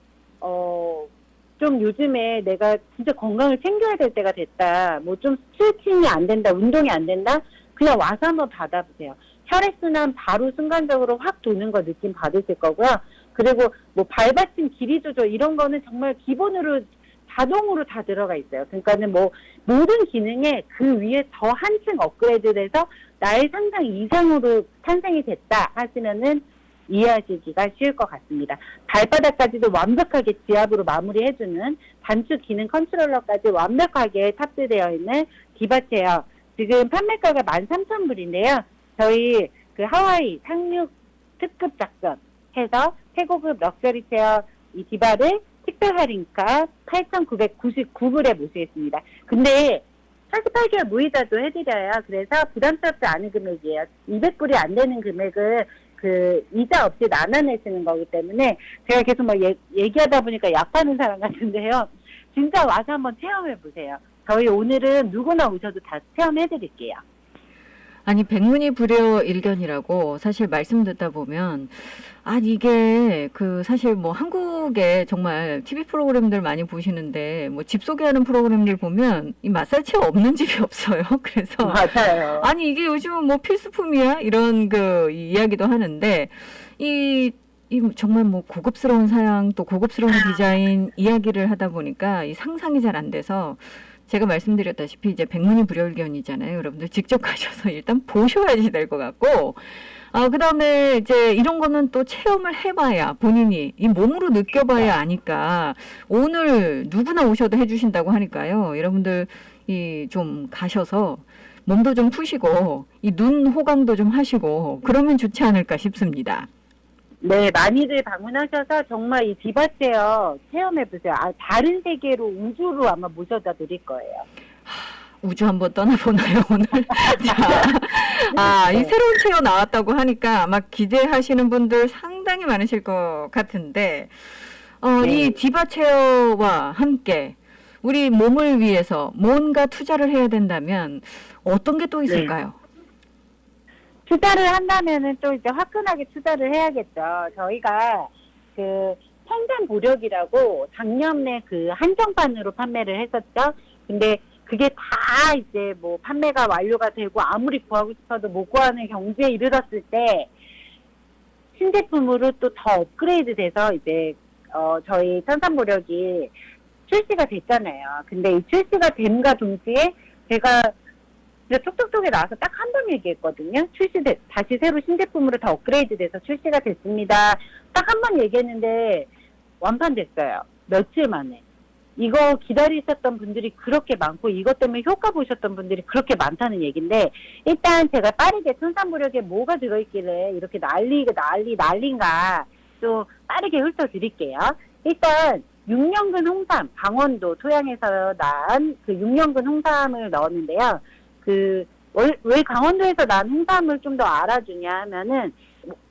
좀 요즘에 내가 진짜 건강을 챙겨야 될 때가 됐다. 뭐 좀 스트레칭이 안 된다, 운동이 안 된다. 그냥 와서 한번 받아보세요. 혈액순환 바로 순간적으로 확 도는 거 느낌 받으실 거고요. 그리고 뭐 발받침 길이 조절 이런 거는 정말 기본으로 자동으로 다 들어가 있어요. 그러니까는 뭐 모든 기능에 그 위에 더 한층 업그레이드돼서 나의 상상 이상으로 탄생이 됐다 하시면은 이해하시기가 쉬울 것 같습니다. 발바닥까지도 완벽하게 지압으로 마무리해주는 단축 기능 컨트롤러까지 완벽하게 탑재되어 있는 디바 체어. 지금 판매가가 13,000불인데요. 저희 그 하와이 상륙 특급 작전 해서 최고급 럭셔리 체어 이 디바를 특별 할인가 8,999불에 모시겠습니다. 근데 48개월 무이자도 해드려요. 그래서 부담스럽지 않은 금액이에요. 200불이 안 되는 금액을 그 이자 없이 나눠내시는 거기 때문에 제가 계속 막 얘기하다 보니까 약 파는 사람 같은데요. 진짜 와서 한번 체험해 보세요. 저희 오늘은 누구나 오셔도 다 체험해 드릴게요. 아니 백문이 불여일견이라고 사실 말씀 듣다 보면 이게 그 사실 뭐 한국에 정말 TV 프로그램들 많이 보시는데 뭐 집 소개하는 프로그램들 보면 이 마사지 체어 없는 집이 없어요. 그래서 맞아요. 아니 이게 요즘은 뭐 필수품이야 이런 그 이야기도 하는데 이 정말 뭐 고급스러운 사양 또 고급스러운 디자인 이야기를 하다 보니까 이 상상이 잘 안 돼서 제가 말씀드렸다시피 이제 백문이 불여일견이잖아요. 여러분들 직접 가셔서 일단 보셔야지 될 것 같고, 그다음에 이제 이런 거는 또 체험을 해봐야 본인이 이 몸으로 느껴봐야 아니까 오늘 누구나 오셔도 해주신다고 하니까요. 여러분들 이 좀 가셔서 몸도 좀 푸시고 이 눈 호강도 좀 하시고 그러면 좋지 않을까 싶습니다. 네, 많이들 방문하셔서 정말 이 디바 체어 체험해보세요. 다른 세계로 우주로 아마 모셔다 드릴 거예요. 우주 한번 떠나보나요, 오늘? 자, 이 새로운 체어 나왔다고 하니까 아마 기대하시는 분들 상당히 많으실 것 같은데, 이 디바 체어와 함께 우리 몸을 위해서 뭔가 투자를 해야 된다면 어떤 게 또 있을까요? 투자를 한다면은 또 이제 화끈하게 투자를 해야겠죠. 저희가 그 청산 보력이라고 작년에 그 한정판으로 판매를 했었죠. 근데 그게 다 이제 뭐 판매가 완료가 되고 아무리 구하고 싶어도 못 구하는 경지에 이르렀을 때 신제품으로 또 더 업그레이드 돼서 이제 저희 청산보력이 출시가 됐잖아요. 근데 이 출시가 됨과 동시에 제가 톡톡톡에 나와서 딱 한 번 얘기했거든요. 다시 새로 신제품으로 더 업그레이드 돼서 출시가 됐습니다. 딱 한 번 얘기했는데 완판됐어요. 며칠 만에. 이거 기다리셨던 분들이 그렇게 많고 이것 때문에 효과 보셨던 분들이 그렇게 많다는 얘기인데 일단 제가 빠르게 청산보력에 뭐가 들어있길래 이렇게 난리인가 또 빠르게 훑어드릴게요. 일단 6년근 홍삼, 강원도 토양에서 난 그 6년근 홍삼을 넣었는데요. 왜 강원도에서 난 홍삼을 좀 더 알아주냐 하면은,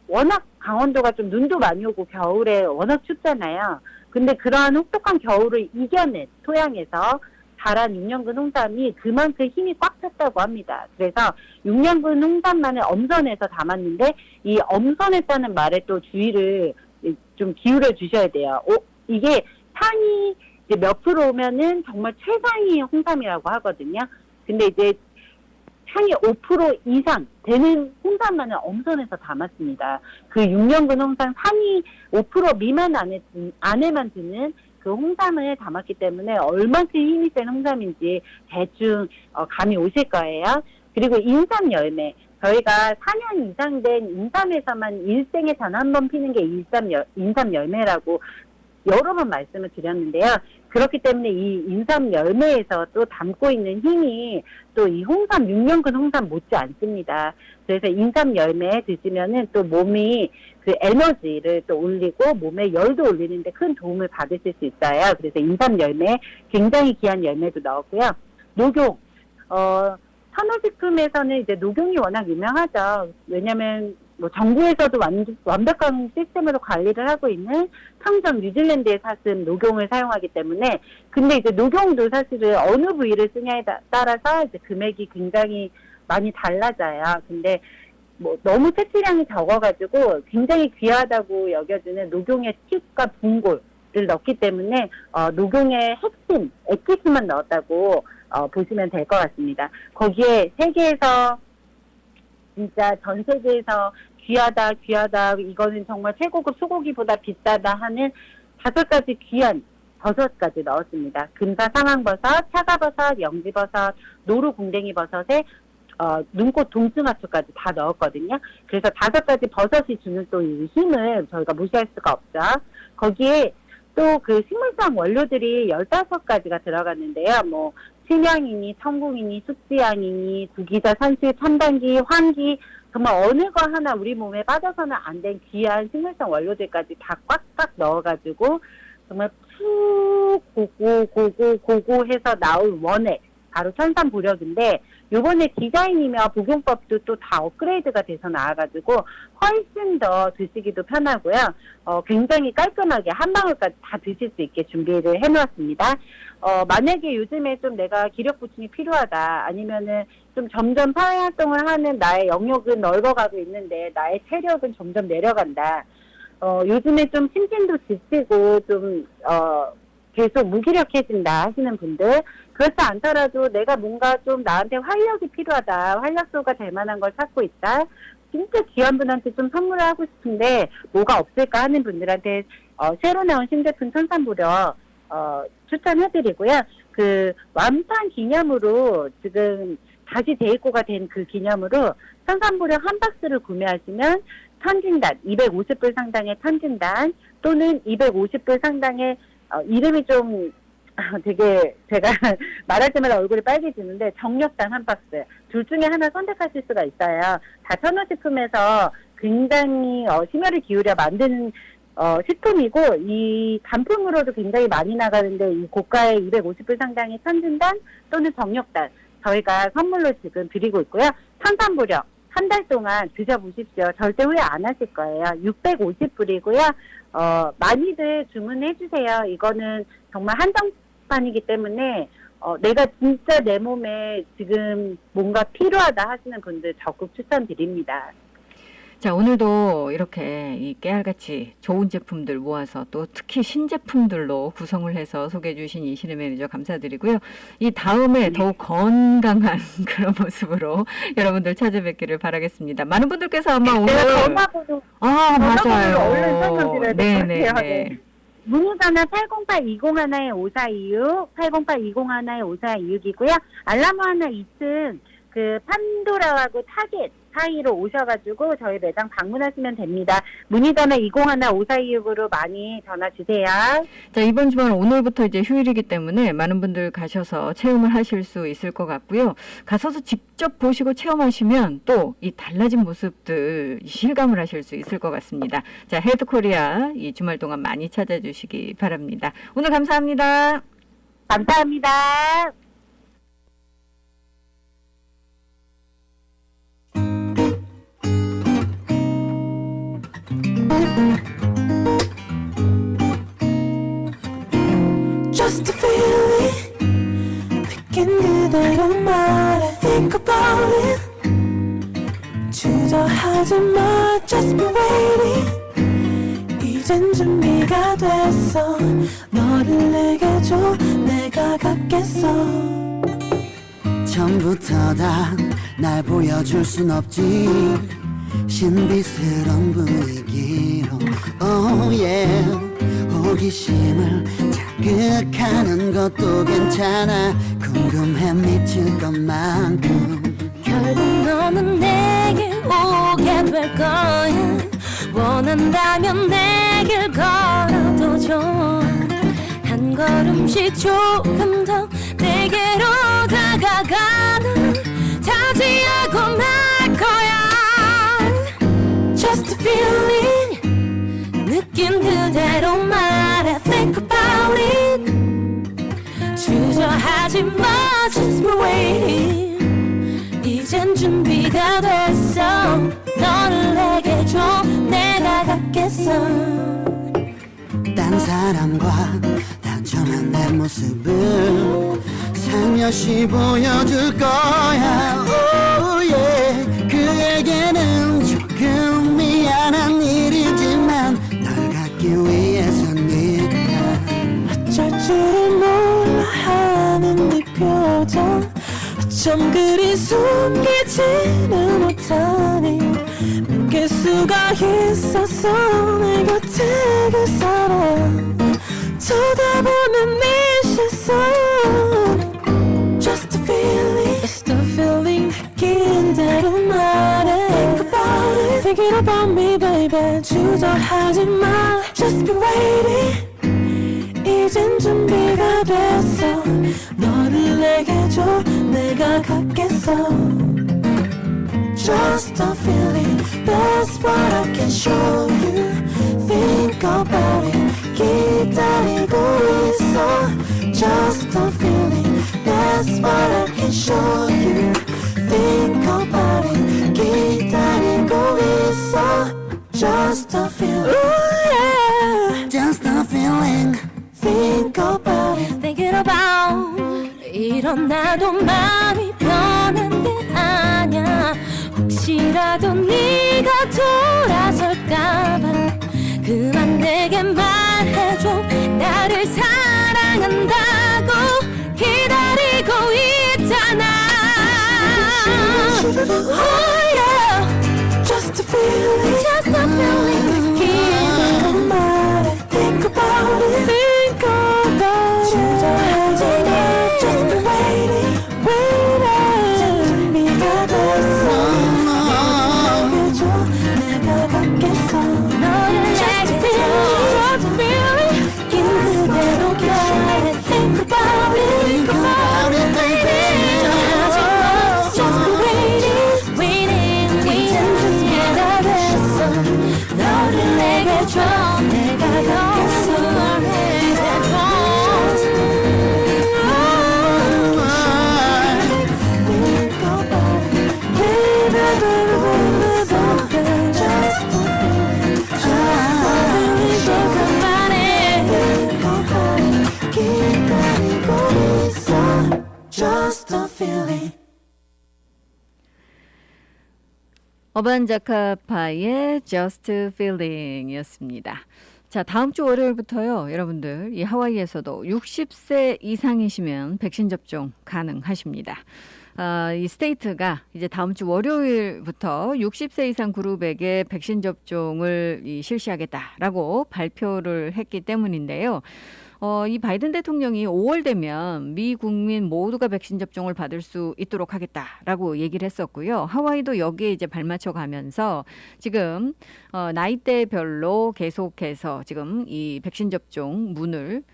워낙 강원도가 좀 눈도 많이 오고 겨울에 워낙 춥잖아요. 근데 그러한 혹독한 겨울을 이겨낸 토양에서 자란 6년근 홍삼이 그만큼 힘이 꽉 찼다고 합니다. 그래서 6년근 홍삼만을 엄선해서 담았는데, 이 엄선했다는 말에 또 주의를 좀 기울여 주셔야 돼요. 이게 상위 이제 몇 프로 오면은 정말 최상위 홍삼이라고 하거든요. 근데 이제 상위 5% 이상 되는 홍삼만을 엄선해서 담았습니다. 그 6년근 홍삼 상위 5% 미만 안에만 드는 그 홍삼을 담았기 때문에 얼만큼 힘이 센 홍삼인지 대충 감이 오실 거예요. 그리고 인삼 열매. 저희가 4년 이상 된 인삼에서만 일생에 단 한 번 피는 게 인삼 열매라고 여러 번 말씀을 드렸는데요. 그렇기 때문에 이 인삼 열매에서 또 담고 있는 힘이 또 이 홍삼, 6년근 홍삼 못지 않습니다. 그래서 인삼 열매 드시면은 또 몸이 그 에너지를 또 올리고 몸에 열도 올리는데 큰 도움을 받으실 수 있어요. 그래서 인삼 열매 굉장히 귀한 열매도 넣었고요. 녹용, 산호식품에서는 이제 녹용이 워낙 유명하죠. 왜냐면 뭐 정부에서도 완벽한 시스템으로 관리를 하고 있는 청정 뉴질랜드의 사슴 녹용을 사용하기 때문에 근데 이제 녹용도 사실은 어느 부위를 쓰냐에 따라서 이제 금액이 굉장히 많이 달라져요. 근데 뭐 너무 채취량이 적어가지고 굉장히 귀하다고 여겨지는 녹용의 팁과 분골을 넣기 때문에 녹용의 핵심 액기스만 넣었다고 보시면 될 것 같습니다. 거기에 세계에서 진짜 전 세계에서 귀하다 이거는 정말 최고급 소고기보다 비싸다 하는 5가지 귀한 버섯까지 넣었습니다. 금사 상황버섯, 차가버섯, 영지버섯, 노루 궁뎅이 버섯에 눈꽃 동승하초까지 다 넣었거든요. 그래서 5가지 버섯이 주는 또 이 힘을 저희가 무시할 수가 없죠. 거기에 또 그 식물성 원료들이 15가지가 들어갔는데요. 뭐 침향이니 청궁이니 숙지향이니 구기자, 산수, 첨단기, 황기, 정말 어느 거 하나 우리 몸에 빠져서는 안 된 귀한 식물성 원료들까지 다 꽉꽉 넣어가지고 정말 푹 고고 해서 나올 원액, 바로 천산보력인데 요번에 디자인이며 복용법도 또 다 업그레이드가 돼서 나와가지고 훨씬 더 드시기도 편하고요. 굉장히 깔끔하게 한 방울까지 다 드실 수 있게 준비를 해놓았습니다. 만약에 요즘에 좀 내가 기력 보충이 필요하다, 아니면은 좀 점점 사회활동을 하는 나의 영역은 넓어가고 있는데 나의 체력은 점점 내려간다. 요즘에 좀 심신도 지치고 좀 계속 무기력해진다 하시는 분들, 그렇지 않더라도 내가 뭔가 좀 나한테 활력이 필요하다, 활력소가 될 만한 걸 찾고 있다, 진짜 귀한 분한테 좀 선물을 하고 싶은데 뭐가 없을까 하는 분들한테 새로 나온 신제품 천산보력 추천해드리고요. 그 완판 기념으로 지금 다시 재입고가 된 그 기념으로 천산보력 한 박스를 구매하시면 천진단 250불 상당의 천진단 또는 250불 상당의 이름이 좀 되게 제가 말할 때마다 얼굴이 빨개지는데 정력단 한 박스, 둘 중에 하나 선택하실 수가 있어요. 다 천호식품에서 굉장히 심혈을 기울여 만든 식품이고 이 단품으로도 굉장히 많이 나가는데 이 고가의 250불 상당의 천진단 또는 정력단 저희가 선물로 지금 드리고 있고요. 천산보력 한 달 동안 드셔보십시오. 절대 후회 안 하실 거예요. 650불이고요. 많이들 주문해 주세요. 이거는 정말 한정판이기 때문에 내가 진짜 내 몸에 지금 뭔가 필요하다 하시는 분들 적극 추천드립니다. 자, 오늘도 이렇게 이 깨알같이 좋은 제품들 모아서 또 특히 신제품들로 구성을 해서 소개해 주신 이신혜 매니저 감사드리고요. 이 다음에 더욱 건강한 그런 모습으로 여러분들 찾아뵙기를 바라겠습니다. 많은 분들께서 아마 오늘 전화번호 맞아요. 얼른 설명드려야 될 것 같아요. 네. 문의전화 808-201-5426, 808-201-5426이고요. 알라모 하나 2층 그 판도라하고 타겟 사이로 오셔가지고 저희 매장 방문하시면 됩니다. 문의전화 201-5426으로 많이 전화 주세요. 자, 이번 주말 오늘부터 이제 휴일이기 때문에 많은 분들 가셔서 체험을 하실 수 있을 것 같고요. 가서서 직접 보시고 체험하시면 또 이 달라진 모습들 실감을 하실 수 있을 것 같습니다. 자, 헬드코리아 이 주말 동안 많이 찾아주시기 바랍니다. 오늘 감사합니다. 감사합니다. Just a feeling 느낀 그대로 말해 Think about it 주저하지 마 Just be waiting 이젠 준비가 됐어 너를 내게 줘 내가 갖겠어 처음부터 다 날 보여줄 순 없지 신비스러운 분위기로 Oh yeah 호기심을 자극하는 것도 괜찮아 궁금해 미칠 것만큼 결국 너는 내게 오게 될 거야 원한다면 내 길 걸어도 좋아 한 걸음씩 조금 더 내게로 다가가는 차지하고 말 거야 Just a feeling 느낀 그대로 말해 Think about it 주저하지 마 Just be waiting 이젠 준비가 됐어 너를 내게 줘 내가 갖겠어 딴 사람과 단정한 내 모습을 살며시 보여줄 거야 oh yeah 그에게는 조금 미안한 일이지만 널 갖기 위해서니까 어쩔 줄을 몰라 하는 네 표정 어쩜 그리 숨기지는 못하니 믿길 수가 있었어 내 곁에 그 사람 쳐다보는 네 시선 Just a feeling Just a feeling 느끼 thinking about me, baby. 주저하지 마. Just be waiting. 이젠 준비가 됐어. 너를 내게 줘. 내가 갖겠어. Just a feeling. That's what I can show you. Think about it. 기다리고 있어. Just a feeling. That's what I can show you. Think about it. 기다리고 있어. Just a feeling. Ooh, yeah. Just a feeling. Think about it. Thinking about. 이런 나도 마음이 변한 게 아냐. 혹시라도 네가 돌아설까봐 그만 내게 말해줘. 나를 사랑한다고 기다리고 있잖아. Oh yeah. Just a feeling. Just a feeling. 기다리고 말해. Think about it. Think about it. 주저하지 마. Just be waiting. Waiting. 준비가 됐어. 너를 줘. 내가 갖겠어. 너를 내게 Just a feeling. 긴 그대로 말해. Think about it. Think about it, baby. 주저하지 마. Just be waiting. Waiting. 이젠 준비가 됐어. 너를 내게 줘. 내가 갖겠어. Just a feeling. 어반자카파의 Just Feeling이었습니다. 자, 다음 주 월요일부터요, 여러분들 이 하와이에서도 60세 이상이시면 백신 접종 가능하십니다. 이 스테이트가 이제 다음 주 월요일부터 60세 이상 그룹에게 백신 접종을 실시하겠다라고 발표를 했기 때문인데요. 이 바이든 대통령이 5월 되면 미 국민 모두가 백신 접종을 받을 수 있도록 하겠다라고 얘기를 했었고요. 하와이도 여기에 이제 발맞춰 가면서 지금 나이대별로 계속해서 지금 이 백신 접종 문을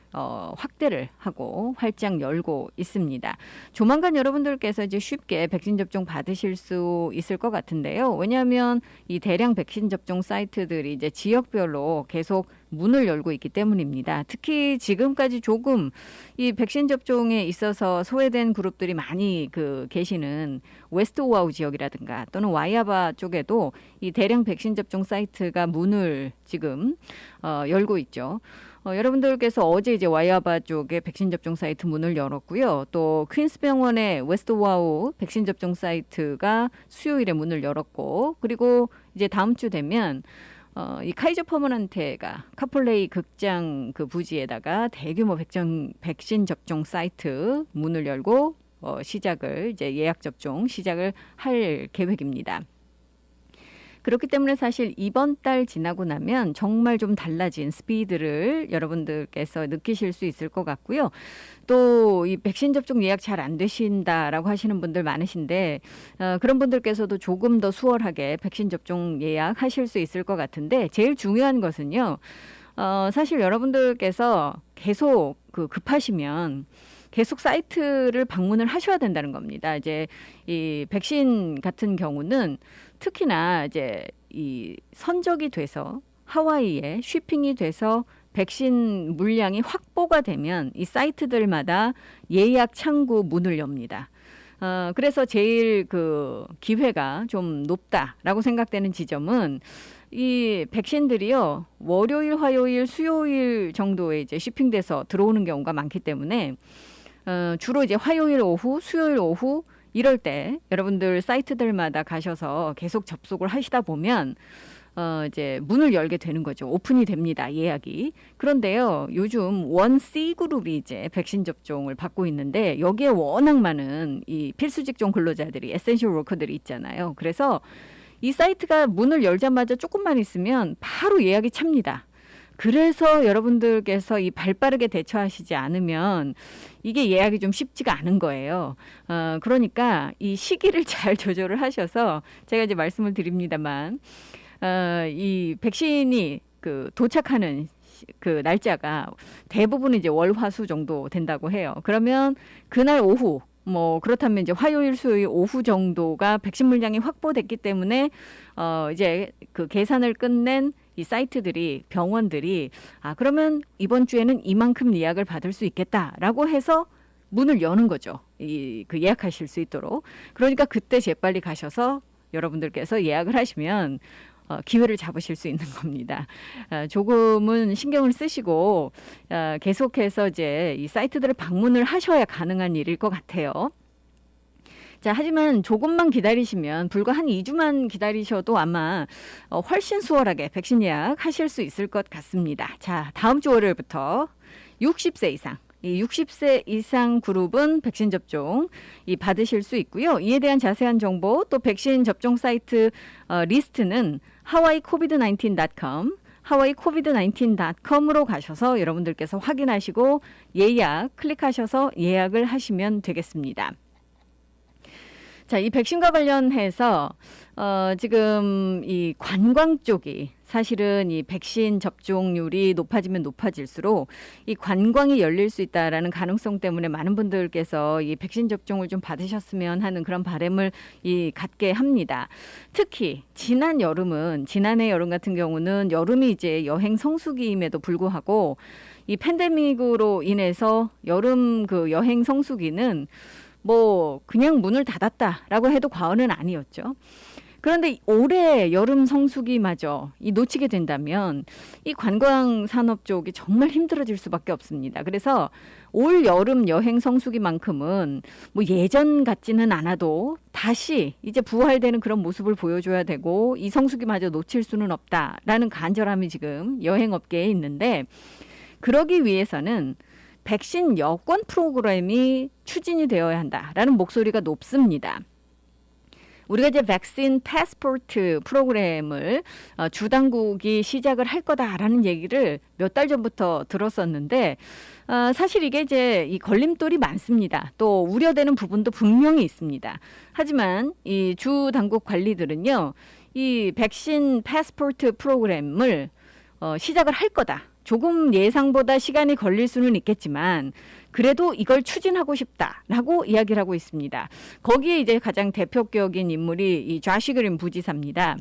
확대를 하고 활짝 열고 있습니다. 조만간 여러분들께서 이제 쉽게 백신 접종 받으실 수 있을 것 같은데요. 왜냐하면 이 대량 백신 접종 사이트들이 이제 지역별로 계속 문을 열고 있기 때문입니다. 특히 지금까지 조금 이 백신 접종에 있어서 소외된 그룹들이 많이 계시는 웨스트 오아우 지역이라든가 또는 와이아바 쪽에도 이 대량 백신 접종 사이트가 문을 지금 열고 있죠. 여러분들께서 어제 이제 와이아바 쪽에 백신 접종 사이트 문을 열었고요. 또 퀸스 병원의 웨스트 오아우 백신 접종 사이트가 수요일에 문을 열었고, 그리고 이제 다음 주 되면 이 카이저 퍼머넌테가 카폴레이 극장 그 부지에다가 대규모 백신 접종 사이트 문을 열고 시작을 이제 예약 접종 시작을 할 계획입니다. 그렇기 때문에 사실 이번 달 지나고 나면 정말 좀 달라진 스피드를 여러분들께서 느끼실 수 있을 것 같고요. 또 이 백신 접종 예약 잘 안 되신다라고 하시는 분들 많으신데 그런 분들께서도 조금 더 수월하게 백신 접종 예약하실 수 있을 것 같은데, 제일 중요한 것은요. 사실 여러분들께서 계속 급하시면 계속 사이트를 방문을 하셔야 된다는 겁니다. 이제 이 백신 같은 경우는 특히나 이제 이 선적이 돼서 하와이에 쉬핑이 돼서 백신 물량이 확보가 되면 이 사이트들마다 예약 창구 문을 엽니다. 그래서 제일 기회가 좀 높다라고 생각되는 지점은 이 백신들이요, 월요일, 화요일, 수요일 정도에 이제 쉬핑돼서 들어오는 경우가 많기 때문에 주로 이제 화요일 오후, 수요일 오후 이럴 때 여러분들 사이트들마다 가셔서 계속 접속을 하시다 보면 이제 문을 열게 되는 거죠. 오픈이 됩니다. 예약이. 그런데요, 요즘 1C 그룹이 이제 백신 접종을 받고 있는데 여기에 워낙 많은 이 필수 직종 근로자들이 에센셜 워커들이 있잖아요. 그래서 이 사이트가 문을 열자마자 조금만 있으면 바로 예약이 찹니다. 그래서 여러분들께서 이 발빠르게 대처하시지 않으면 이게 예약이 좀 쉽지가 않은 거예요. 그러니까 이 시기를 잘 조절을 하셔서 제가 이제 말씀을 드립니다만 이 백신이 그 도착하는 그 날짜가 대부분 이제 월, 화, 수 정도 된다고 해요. 그러면 그날 오후 뭐 그렇다면 이제 화요일, 수요일 오후 정도가 백신 물량이 확보됐기 때문에 이제 그 계산을 끝낸 이 사이트들이 병원들이 그러면 이번 주에는 이만큼 예약을 받을 수 있겠다라고 해서 문을 여는 거죠. 그 예약하실 수 있도록. 그러니까 그때 재빨리 가셔서 여러분들께서 예약을 하시면 기회를 잡으실 수 있는 겁니다. 조금은 신경을 쓰시고 계속해서 이제 이 사이트들을 방문을 하셔야 가능한 일일 것 같아요. 자, 하지만 조금만 기다리시면 불과 한 2주만 기다리셔도 아마 훨씬 수월하게 백신 예약하실 수 있을 것 같습니다. 자, 다음 주 월요일부터 60세 이상 이 60세 이상 그룹은 백신 접종 받으실 수 있고요. 이에 대한 자세한 정보 또 백신 접종 사이트 리스트는 hawaiicovid19.com hawaiicovid19.com으로 가셔서 여러분들께서 확인하시고 예약 클릭하셔서 예약을 하시면 되겠습니다. 자, 이 백신과 관련해서 지금 이 관광 쪽이 사실은 이 백신 접종률이 높아지면 높아질수록 이 관광이 열릴 수 있다라는 가능성 때문에 많은 분들께서 이 백신 접종을 좀 받으셨으면 하는 그런 바람을 갖게 합니다. 특히 지난해 여름 같은 경우는 여름이 이제 여행 성수기임에도 불구하고 이 팬데믹으로 인해서 여름 그 여행 성수기는 뭐 그냥 문을 닫았다라고 해도 과언은 아니었죠. 그런데 올해 여름 성수기마저 놓치게 된다면 이 관광 산업 쪽이 정말 힘들어질 수밖에 없습니다. 그래서 올 여름 여행 성수기만큼은 뭐 예전 같지는 않아도 다시 이제 부활되는 그런 모습을 보여줘야 되고 이 성수기마저 놓칠 수는 없다라는 간절함이 지금 여행업계에 있는데 그러기 위해서는 백신 여권 프로그램이 추진이 되어야 한다라는 목소리가 높습니다. 우리가 이제 백신 패스포트 프로그램을 주 당국이 시작을 할 거다라는 얘기를 몇 달 전부터 들었었는데 사실 이게 이제 이 걸림돌이 많습니다. 또 우려되는 부분도 분명히 있습니다. 하지만 이 주 당국 관리들은요, 이 백신 패스포트 프로그램을 시작을 할 거다. 조금 예상보다 시간이 걸릴 수는 있겠지만 그래도 이걸 추진하고 싶다라고 이야기를 하고 있습니다. 거기에 이제 가장 대표격인 인물이 이 좌시 그린 부지사입니다.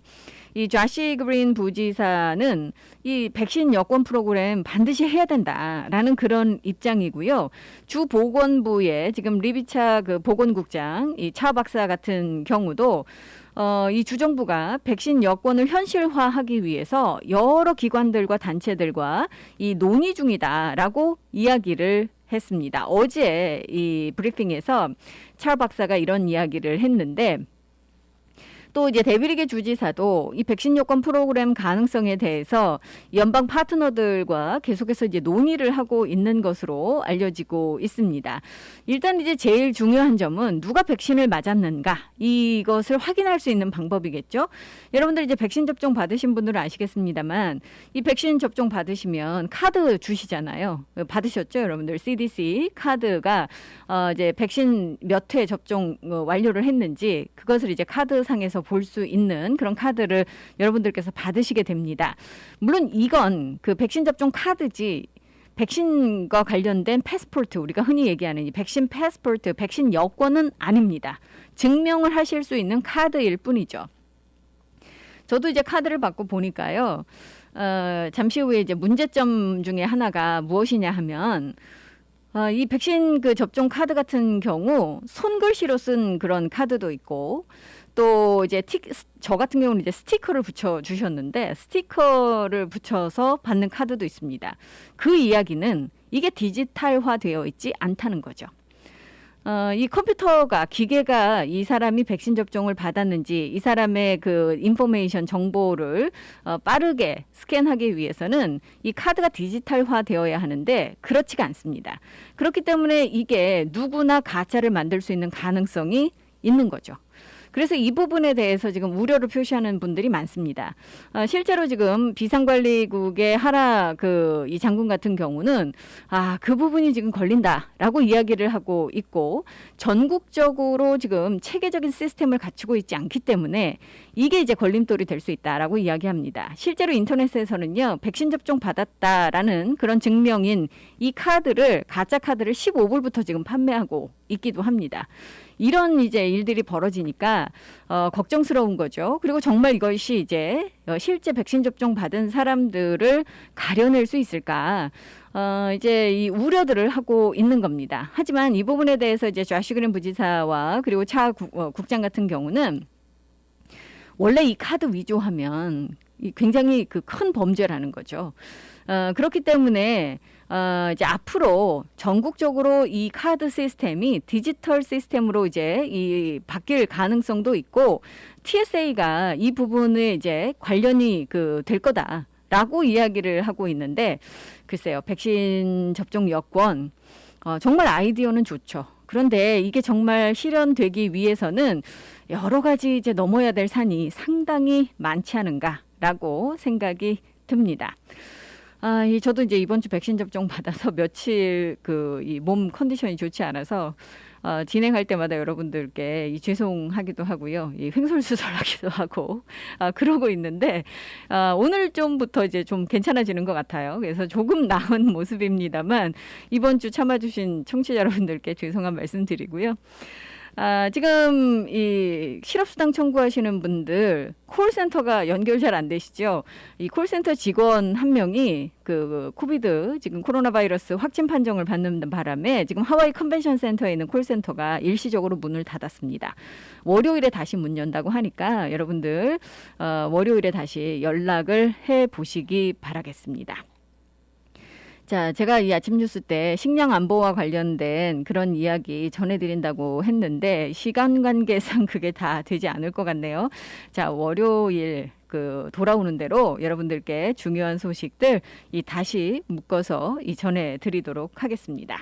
이 좌시 그린 부지사는 이 백신 여권 프로그램 반드시 해야 된다라는 그런 입장이고요. 주 보건부의 지금 리비차 그 보건국장 이 차 박사 같은 경우도 이 주정부가 백신 여권을 현실화하기 위해서 여러 기관들과 단체들과 이 논의 중이다라고 이야기를 했습니다. 어제 이 브리핑에서 차 박사가 이런 이야기를 했는데 또 이제 데빌리게 주지사도 이 백신 여권 프로그램 가능성에 대해서 연방 파트너들과 계속해서 이제 논의를 하고 있는 것으로 알려지고 있습니다. 일단 이제 제일 중요한 점은 누가 백신을 맞았는가 이것을 확인할 수 있는 방법이겠죠. 여러분들 이제 백신 접종 받으신 분들은 아시겠습니다만 이 백신 접종 받으시면 카드 주시잖아요. 받으셨죠, 여러분들? CDC 카드가 이제 백신 몇 회 접종 완료를 했는지 그것을 이제 카드상에서 볼 수 있는 그런 카드를 여러분들께서 받으시게 됩니다. 물론 이건 그 백신 접종 카드지 백신과 관련된 패스포트, 우리가 흔히 얘기하는 이 백신 패스포트, 백신 여권은 아닙니다. 증명을 하실 수 있는 카드일 뿐이죠. 저도 이제 카드를 받고 보니까요, 잠시 후에 이제 문제점 중에 하나가 무엇이냐 하면 이 백신 그 접종 카드 같은 경우 손글씨로 쓴 그런 카드도 있고 또 이제 저 같은 경우는 이제 스티커를 붙여 주셨는데 스티커를 붙여서 받는 카드도 있습니다. 그 이야기는 이게 디지털화 되어 있지 않다는 거죠. 이 컴퓨터가 기계가 이 사람이 백신 접종을 받았는지 이 사람의 그 인포메이션 정보를 빠르게 스캔하기 위해서는 이 카드가 디지털화 되어야 하는데 그렇지가 않습니다. 그렇기 때문에 이게 누구나 가짜를 만들 수 있는 가능성이 있는 거죠. 그래서 이 부분에 대해서 지금 우려를 표시하는 분들이 많습니다. 실제로 지금 비상관리국의 하라 이 장군 같은 경우는 그 부분이 지금 걸린다라고 이야기를 하고 있고 전국적으로 지금 체계적인 시스템을 갖추고 있지 않기 때문에 이게 이제 걸림돌이 될 수 있다라고 이야기합니다. 실제로 인터넷에서는요, 백신 접종 받았다라는 그런 증명인 이 가짜 카드를 15불부터 지금 판매하고 있기도 합니다. 이런 이제 일들이 벌어지니까 걱정스러운 거죠. 그리고 정말 이것이 이제 실제 백신 접종 받은 사람들을 가려낼 수 있을까? 이제 이 우려들을 하고 있는 겁니다. 하지만 이 부분에 대해서 이제 좌시 그린 부지사와 그리고 차 국장 같은 경우는 원래 이 카드 위조하면 굉장히 큰 범죄라는 거죠. 그렇기 때문에 이제 앞으로 전국적으로 이 카드 시스템이 디지털 시스템으로 이제 바뀔 가능성도 있고 TSA가 이 부분에 이제 관련이 될 거다라고 이야기를 하고 있는데 글쎄요, 백신 접종 여권 정말 아이디어는 좋죠. 그런데 이게 정말 실현되기 위해서는 여러 가지 이제 넘어야 될 산이 상당히 많지 않은가라고 생각이 듭니다. 저도 이제 이번 주 백신 접종 받아서 며칠 이 몸 컨디션이 좋지 않아서 진행할 때마다 여러분들께 죄송하기도 하고요, 횡설수설하기도 하고 그러고 있는데 오늘 좀부터 이제 좀 괜찮아지는 것 같아요. 그래서 조금 나은 모습입니다만 이번 주 참아주신 청취자 여러분들께 죄송한 말씀드리고요. 지금 이 실업수당 청구하시는 분들 콜센터가 연결 잘 안 되시죠? 이 콜센터 직원 한 명이 코비드 지금 코로나 바이러스 확진 판정을 받는 바람에 지금 하와이 컨벤션 센터에 있는 콜센터가 일시적으로 문을 닫았습니다. 월요일에 다시 문 연다고 하니까 여러분들 월요일에 다시 연락을 해 보시기 바라겠습니다. 자, 제가 이 아침 뉴스 때 식량 안보와 관련된 그런 이야기 전해드린다고 했는데 시간 관계상 그게 다 되지 않을 것 같네요. 자, 월요일 돌아오는 대로 여러분들께 중요한 소식들 다시 묶어서 전해드리도록 하겠습니다.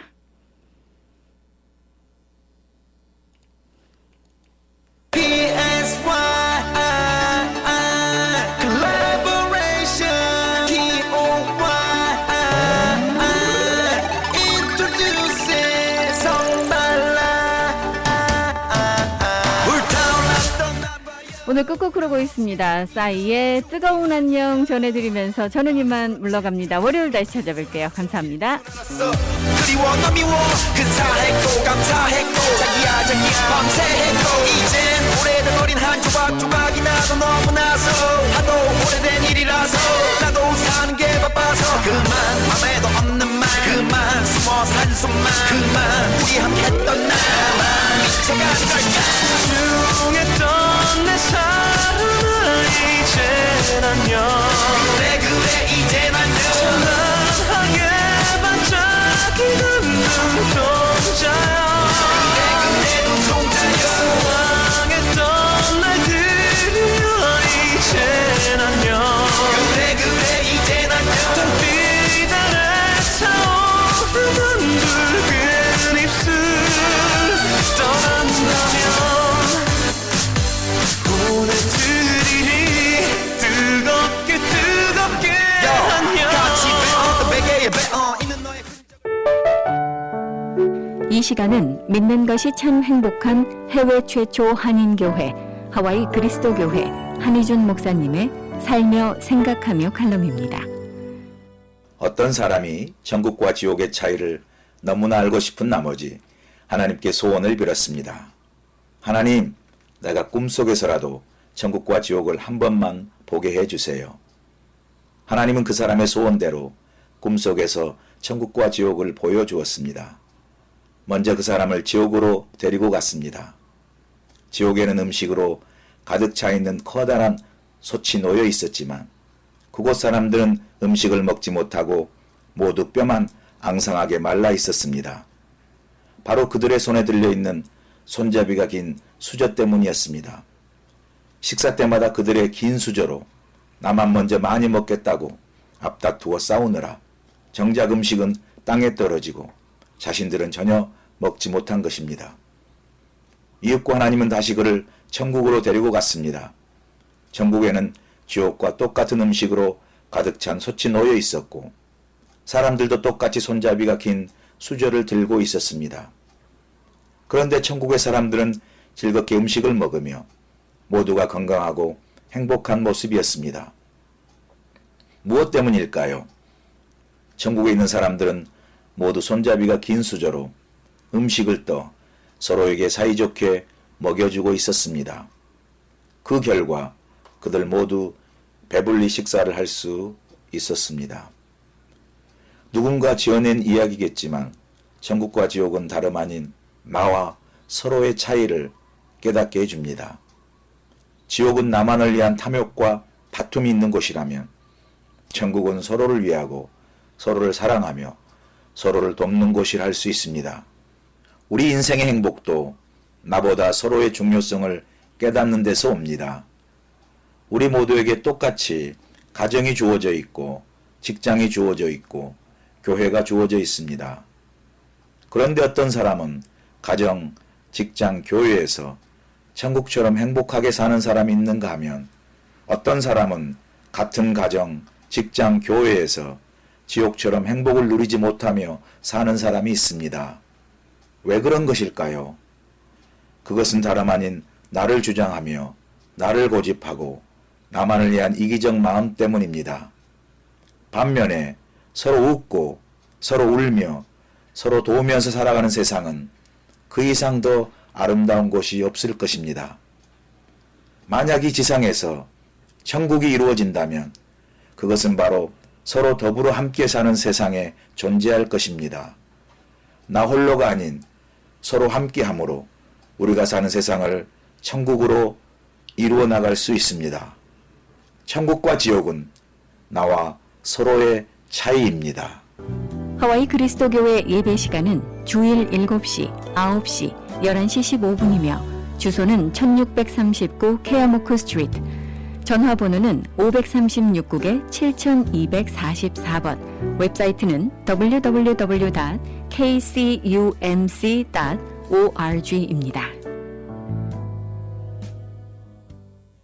오늘 끝곡으로 있습니다. 싸이의 뜨거운 안녕 전해드리면서 저는 이만 물러갑니다. 월요일 다시 찾아뵐게요. 감사합니다. 그리워 너 미워 근사했고 감사했고 자기야 밤새했고 이젠 오래된 어린 한 조각조각이 나도 너무나서 하도 오래된 일이라서 나도 사는 게 바빠서 그만 맘에도 없는 말 그만 숨어서 한숨만 그만 우리 함께 했던 날만 미쳐가는 걸까 소중했던 내 사랑을 이젠 안녕 그래 이젠 안녕 찬란하게 반짝이는 눈동자야 그래 눈동자야 사랑했던 날들이야 이젠 안녕 그래 이젠 안녕 달빛 아래 타오르는 붉은 입술 떠난다면 보내드리니 뜨겁게 안녕 같이 배웠던 베개에 배어 있는 너의 이 시간은 믿는 것이 참 행복한 해외 최초 한인교회 하와이 그리스도교회 한희준 목사님의 살며 생각하며 칼럼입니다. 어떤 사람이 천국과 지옥의 차이를 너무나 알고 싶은 나머지 하나님께 소원을 빌었습니다. 하나님, 내가 꿈속에서라도 천국과 지옥을 한 번만 보게 해주세요. 하나님은 그 사람의 소원대로 꿈속에서 천국과 지옥을 보여주었습니다. 먼저 그 사람을 지옥으로 데리고 갔습니다. 지옥에는 음식으로 가득 차 있는 커다란 솥이 놓여 있었지만 그곳 사람들은 음식을 먹지 못하고 모두 뼈만 앙상하게 말라 있었습니다. 바로 그들의 손에 들려있는 손잡이가 긴 수저 때문이었습니다. 식사 때마다 그들의 긴 수저로 나만 먼저 많이 먹겠다고 앞다투어 싸우느라 정작 음식은 땅에 떨어지고 자신들은 전혀 먹지 못한 것입니다. 이윽고 하나님은 다시 그를 천국으로 데리고 갔습니다. 천국에는 지옥과 똑같은 음식으로 가득 찬 솥이 놓여 있었고 사람들도 똑같이 손잡이가 긴 수저를 들고 있었습니다. 그런데 천국의 사람들은 즐겁게 음식을 먹으며 모두가 건강하고 행복한 모습이었습니다. 무엇 때문일까요? 천국에 있는 사람들은 모두 손잡이가 긴 수저로 음식을 떠 서로에게 사이좋게 먹여주고 있었습니다. 그 결과 그들 모두 배불리 식사를 할 수 있었습니다. 누군가 지어낸 이야기겠지만 천국과 지옥은 다름 아닌 나와 서로의 차이를 깨닫게 해줍니다. 지옥은 나만을 위한 탐욕과 다툼이 있는 곳이라면 천국은 서로를 위하고 서로를 사랑하며 서로를 돕는 곳이라 할 수 있습니다. 우리 인생의 행복도 나보다 서로의 중요성을 깨닫는 데서 옵니다. 우리 모두에게 똑같이 가정이 주어져 있고 직장이 주어져 있고 교회가 주어져 있습니다. 그런데 어떤 사람은 가정, 직장, 교회에서 천국처럼 행복하게 사는 사람이 있는가 하면 어떤 사람은 같은 가정, 직장, 교회에서 지옥처럼 행복을 누리지 못하며 사는 사람이 있습니다. 왜 그런 것일까요? 그것은 다름 아닌 나를 주장하며 나를 고집하고 나만을 위한 이기적 마음 때문입니다. 반면에 서로 웃고 서로 울며 서로 도우면서 살아가는 세상은 그 이상 더 아름다운 곳이 없을 것입니다. 만약 이 지상에서 천국이 이루어진다면 그것은 바로 서로 더불어 함께 사는 세상에 존재할 것입니다. 나 홀로가 아닌 서로 함께함으로 우리가 사는 세상을 천국으로 이루어 나갈 수 있습니다. 천국과 지옥은 나와 서로의 차이입니다. 하와이 그리스도교회 예배 시간은 주일 7시, 9시, 11시 15분이며 주소는 1639 케어모크 스트리트, 전화번호는 536국에 7244번, 웹사이트는 www.kcumc.org입니다.